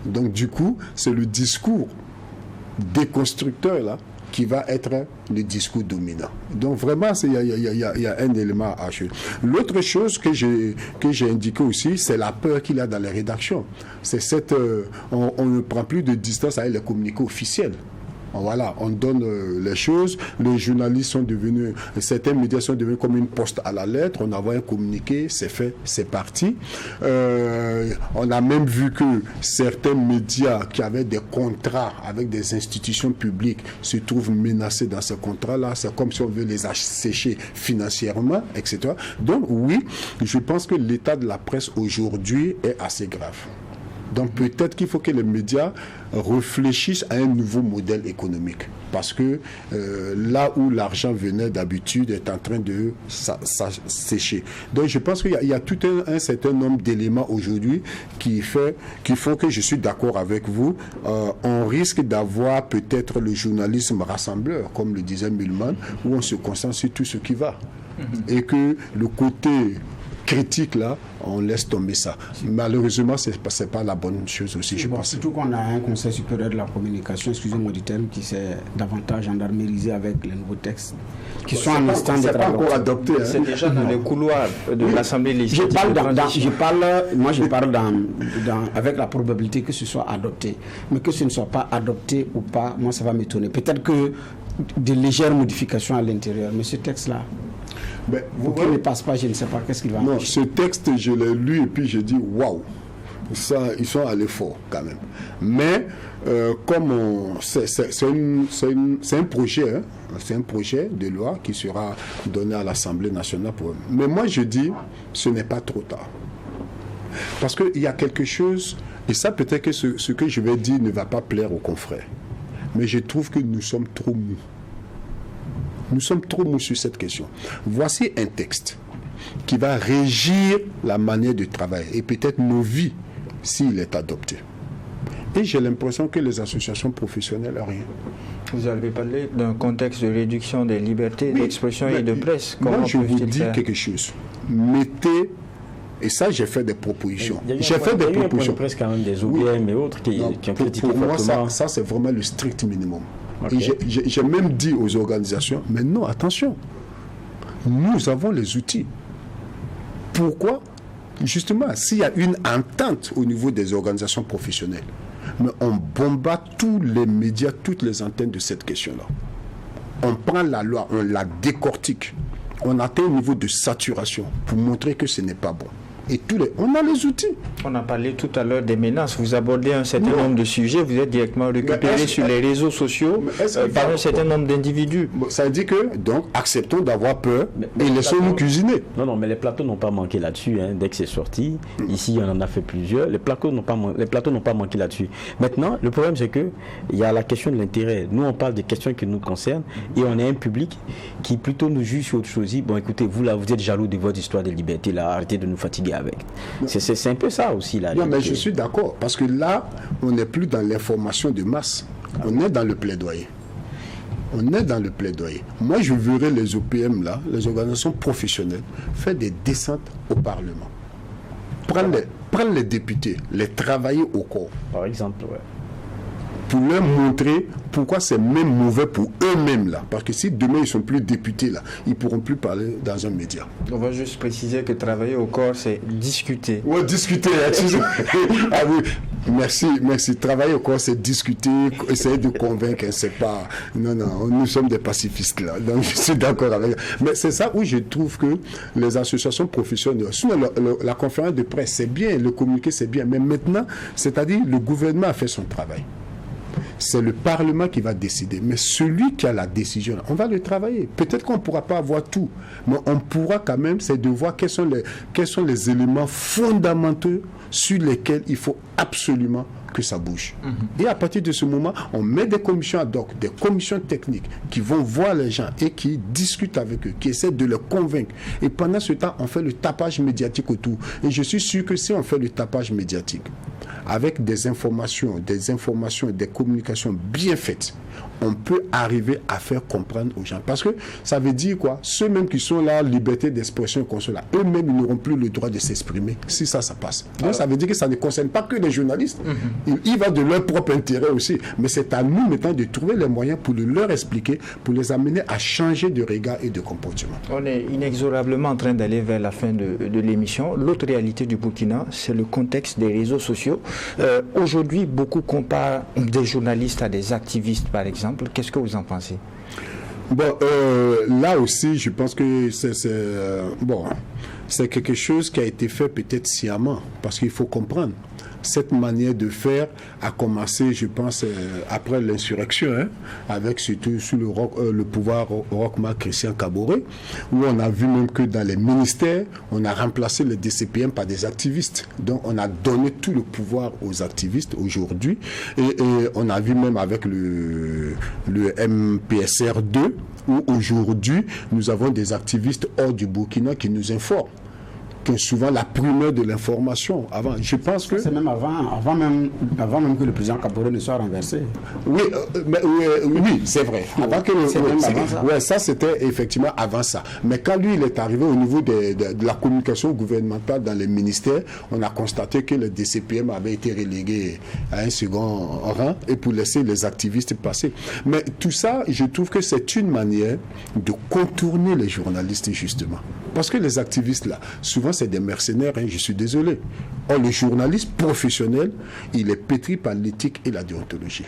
Donc du coup, c'est le discours déconstructeur là qui va être le discours dominant. Donc vraiment, il y a un élément à ajouter. L'autre chose que j'ai indiqué aussi, c'est la peur qu'il y a dans les rédactions. C'est on ne prend plus de distance avec les communiqués officiels. Voilà, on donne les choses. Les journalistes sont devenus, certains médias sont devenus comme une poste à la lettre. On envoie un communiqué, c'est fait, c'est parti. On a même vu que certains médias qui avaient des contrats avec des institutions publiques se trouvent menacés dans ces contrats-là. C'est comme si on veut les assécher financièrement, etc. Donc oui, je pense que l'état de la presse aujourd'hui est assez grave. Donc peut-être qu'il faut que les médias réfléchissent à un nouveau modèle économique. Parce que là où l'argent venait d'habitude est en train de sécher. Donc je pense qu'il y a tout un certain nombre d'éléments aujourd'hui qui font que je suis d'accord avec vous. On risque d'avoir peut-être le journalisme rassembleur, comme le disait Mühlmann, où on se concentre sur tout ce qui va. Et que le côté critique là, on laisse tomber ça. Malheureusement, c'est pas la bonne chose aussi, je pense. Surtout qu'on a un Conseil supérieur de la communication, excusez-moi du terme, qui s'est davantage gendarmérisé avec les nouveaux textes qui sont en instant d'être adoptés. C'est déjà dans les couloirs de l'Assemblée législative. Je parle avec la probabilité que ce soit adopté. Mais que ce ne soit pas adopté ou pas, moi ça va m'étonner. Peut-être que de légères modifications à l'intérieur, mais ce texte-là, vous qui ne passe pas, je ne sais pas qu'est-ce qu'il va. Non, ce texte, je l'ai lu et puis j'ai dit waouh, ça, ils sont allés fort quand même. Mais comme c'est un projet, hein, c'est un projet de loi qui sera donné à l'Assemblée nationale. Mais moi je dis, ce n'est pas trop tard. Parce qu'il y a quelque chose, et ça peut-être que ce que je vais dire ne va pas plaire aux confrères. Mais je trouve que nous sommes trop mous. Nous sommes trop mous sur cette question. Voici un texte qui va régir la manière de travailler et peut-être nos vies s'il est adopté. Et j'ai l'impression que les associations professionnelles n'ont rien. Vous avez parlé d'un contexte de réduction des libertés d'expression et de presse. Moi, je vous dis quelque chose. Mettez... Et ça, j'ai fait des propositions. J'ai fait des propositions. Presque quand même des OBM et autres qui ont critiqué fortement. Pour moi, ça c'est vraiment le strict minimum. Okay. Et j'ai même dit aux organisations, mais non, attention, nous avons les outils. Pourquoi? Justement, s'il y a une entente au niveau des organisations professionnelles, mais on bombarde tous les médias, toutes les antennes de cette question-là. On prend la loi, on la décortique. On atteint un niveau de saturation pour montrer que ce n'est pas bon. Et on a les outils. On a parlé tout à l'heure des menaces. Vous abordez un certain nombre de sujets. Vous êtes directement récupéré sur les réseaux sociaux par un certain nombre d'individus. Ça veut dire que, donc, acceptons d'avoir peur et laissons-nous cuisiner. Non, mais les plateaux n'ont pas manqué là-dessus. Hein, dès que c'est sorti, ici, on en a fait plusieurs. Les plateaux n'ont pas manqué là-dessus. Maintenant, le problème, c'est qu'il y a la question de l'intérêt. Nous, on parle des questions qui nous concernent et on est un public qui plutôt nous juge sur autre chose. Bon, écoutez, vous, là, vous êtes jaloux de votre histoire de liberté. Là, arrêtez de nous fatiguer avec. C'est un peu ça aussi là. Non, mais je suis d'accord parce que là, on n'est plus dans l'information de masse. On est dans le plaidoyer. On est dans le plaidoyer. Moi, je verrais les OPM là, les organisations professionnelles, faire des descentes au Parlement. Prendre les députés, les travailler au corps. Par exemple, ouais. Pour leur montrer pourquoi c'est même mauvais pour eux-mêmes là. Parce que si demain ils ne sont plus députés là, ils ne pourront plus parler dans un média. On va juste préciser que travailler au corps, c'est discuter. Oui, discuter. Ah oui, merci. Travailler au corps, c'est discuter, essayer de convaincre. C'est pas... Non, nous sommes des pacifistes là. Donc je suis d'accord avec... Mais c'est ça où je trouve que les associations professionnelles, sinon la conférence de presse, c'est bien, le communiqué, c'est bien. Mais maintenant, c'est-à-dire le gouvernement a fait son travail. C'est le Parlement qui va décider. Mais celui qui a la décision, on va le travailler. Peut-être qu'on ne pourra pas avoir tout, mais on pourra quand même, c'est de voir quels sont les éléments fondamentaux sur lesquels il faut absolument que ça bouge. Et à partir de ce moment, on met des commissions ad hoc, des commissions techniques qui vont voir les gens et qui discutent avec eux, qui essaient de les convaincre. Et pendant ce temps, on fait le tapage médiatique autour. Et je suis sûr que si on fait le tapage médiatique avec des informations, des communications bien faites, on peut arriver à faire comprendre aux gens. Parce que ça veut dire quoi? Ceux-mêmes qui sont là, liberté d'expression qu'on soit là, eux-mêmes, ils n'auront plus le droit de s'exprimer si ça passe. Donc ça veut dire que ça ne concerne pas que les journalistes. Il va de leur propre intérêt aussi. Mais c'est à nous maintenant de trouver les moyens pour leur expliquer, pour les amener à changer de regard et de comportement. On est inexorablement en train d'aller vers la fin de l'émission. L'autre réalité du Burkina, c'est le contexte des réseaux sociaux. Aujourd'hui, beaucoup comparent des journalistes à des activistes, par exemple. Qu'est-ce que vous en pensez? Bon, là aussi, je pense que c'est quelque chose qui a été fait peut-être sciemment, parce qu'il faut comprendre. Cette manière de faire a commencé, je pense, après l'insurrection, avec surtout sous le pouvoir Roch-Marc Christian Kaboré, où on a vu même que dans les ministères, on a remplacé les DCPM par des activistes. Donc on a donné tout le pouvoir aux activistes aujourd'hui. Et on a vu même avec le MPSR2, où aujourd'hui, nous avons des activistes hors du Burkina qui nous informent. qui ont souvent la primeur de l'information. Avant, je pense que... C'est même avant même que le président Kaboré ne soit renversé. Oui, oui, c'est vrai. Avant que ça c'était effectivement avant ça. Mais quand lui, il est arrivé au niveau de la communication gouvernementale dans les ministères, on a constaté que le DCPM avait été relégué à un second rang et pour laisser les activistes passer. Mais tout ça, je trouve que c'est une manière de contourner les journalistes, justement. Parce que les activistes, là, souvent, c'est des mercenaires, hein, je suis désolé. Or, le journaliste professionnel, il est pétri par l'éthique et la déontologie.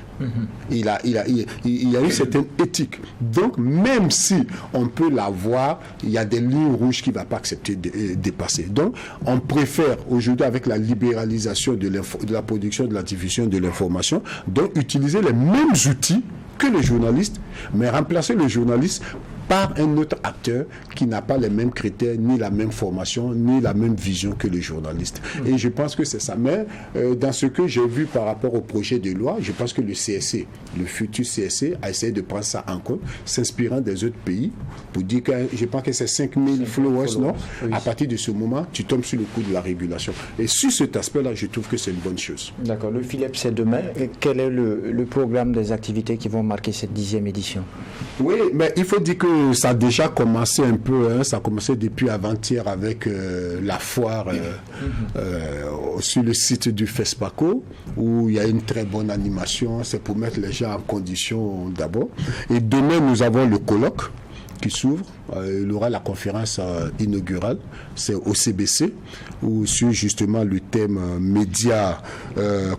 Il a une certaine éthique. Donc, même si on peut l'avoir, il y a des lignes rouges qu'il ne va pas accepter de dépasser. Donc, on préfère aujourd'hui, avec la libéralisation de la production, de la diffusion de l'information, donc utiliser les mêmes outils que le journaliste, mais remplacer le journaliste par un autre acteur qui n'a pas les mêmes critères, ni la même formation, ni la même vision que le journaliste. Et je pense que c'est ça. Mais dans ce que j'ai vu par rapport au projet de loi, je pense que le CSC, le futur CSC, a essayé de prendre ça en compte, s'inspirant des autres pays, pour dire que je pense que c'est 5000 followers, non? Oui. À partir de ce moment, tu tombes sur le coup de la régulation. Et sur cet aspect-là, je trouve que c'est une bonne chose. D'accord. Le Philippe, c'est demain. Quel est le programme des activités qui vont marquer cette 10e édition? Oui, mais il faut dire que ça a déjà commencé un peu, hein, ça a commencé depuis avant-hier avec la foire sur le site du FESPACO, où il y a une très bonne animation, c'est pour mettre les gens en condition d'abord. Et demain, nous avons le colloque qui s'ouvre. Il y aura la conférence inaugurale, c'est au CBC, où sur justement le thème médias,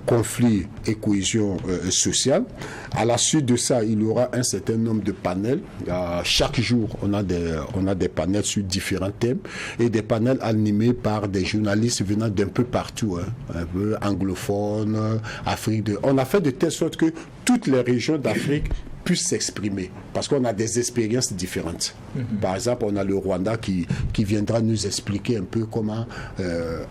conflits et cohésion sociale. À la suite de ça, il y aura un certain nombre de panels. Chaque jour, on a des panels sur différents thèmes et des panels animés par des journalistes venant d'un peu partout, hein, un peu anglophones, Afrique. On a fait de telle sorte que toutes les régions d'Afrique puissent s'exprimer, parce qu'on a des expériences différentes. Par exemple, on a le Rwanda qui viendra nous expliquer un peu comment,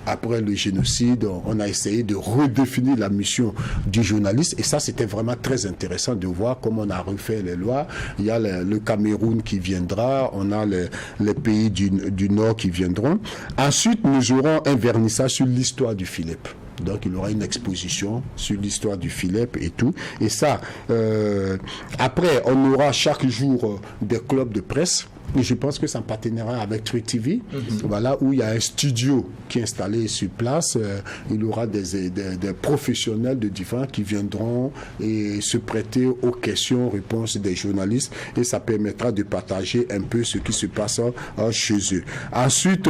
après le génocide, on a essayé de redéfinir la mission du journaliste, et ça, c'était vraiment très intéressant de voir comment on a refait les lois. Il y a le Cameroun qui viendra, on a les pays du Nord qui viendront. Ensuite, nous aurons un vernissage sur l'histoire du Philippe. Donc, il y aura une exposition sur l'histoire du Philippe et tout. Et ça, après, on aura chaque jour des clubs de presse. Et je pense que c'est en partenariat avec Truc TV, voilà, où il y a un studio qui est installé sur place. Il y aura des professionnels de différents qui viendront et se prêter aux questions-réponses des journalistes, et ça permettra de partager un peu ce qui se passe chez eux. Ensuite,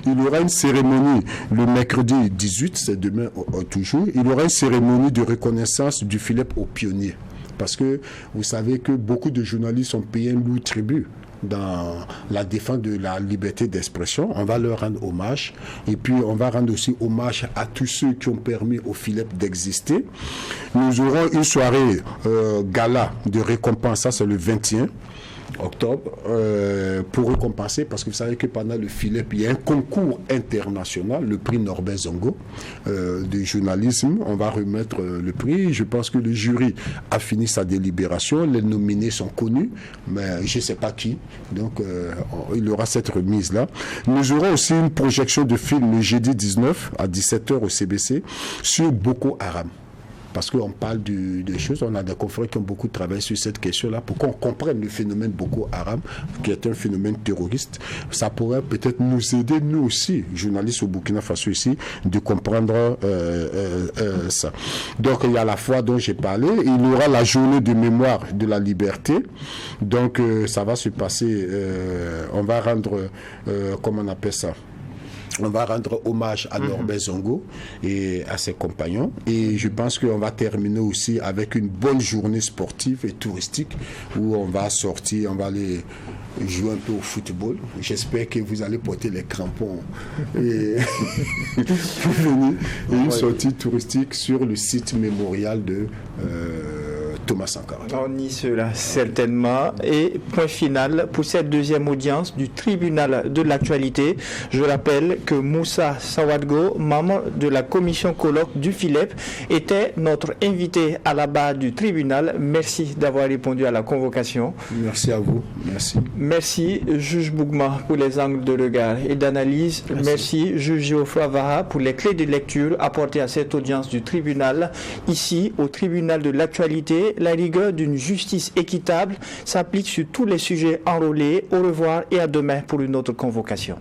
il y aura une cérémonie le mercredi 18, c'est demain toujours. Il y aura une cérémonie de reconnaissance du Philippe aux pionniers. Parce que vous savez que beaucoup de journalistes ont payé un lourd tribut dans la défense de la liberté d'expression. On va leur rendre hommage, et puis on va rendre aussi hommage à tous ceux qui ont permis au Philippe d'exister. Nous aurons une soirée gala de récompense, ça c'est le 21 octobre, pour récompenser, parce que vous savez que pendant le Philippe, il y a un concours international, le prix Norbert Zongo de journalisme. On va remettre le prix. Je pense que le jury a fini sa délibération. Les nominés sont connus, mais je ne sais pas qui. Donc, il y aura cette remise-là. Nous aurons aussi une projection de film le jeudi 19 à 17h au CBC sur Boko Haram. Parce qu'on parle des choses, on a des confrères qui ont beaucoup travaillé sur cette question-là, pour qu'on comprenne le phénomène Boko Haram, qui est un phénomène terroriste. Ça pourrait peut-être nous aider, nous aussi, journalistes au Burkina Faso ici, de comprendre ça. Donc, il y a la foi dont j'ai parlé. Il y aura la journée de mémoire de la liberté. Donc, ça va se passer, on va rendre, comment on appelle ça ? On va rendre hommage à Norbert Zongo et à ses compagnons. Et je pense qu'on va terminer aussi avec une bonne journée sportive et touristique, où on va sortir, on va aller jouer un peu au football. J'espère que vous allez porter les crampons et pour venir. Et une sortie touristique sur le site mémorial de Thomas Sankara. On y sera certainement. Et point final pour cette deuxième audience du tribunal de l'actualité. Je rappelle que Moussa Sawadgo, membre de la commission colloque du FILEP, était notre invité à la barre du tribunal. Merci d'avoir répondu à la convocation. Merci à vous. Merci. Merci, juge Bougma, pour les angles de regard et d'analyse. Merci, juge Geoffroy Vaha, pour les clés de lecture apportées à cette audience du tribunal. Ici, au tribunal de l'actualité, la rigueur d'une justice équitable s'applique sur tous les sujets enrôlés. Au revoir et à demain pour une autre convocation.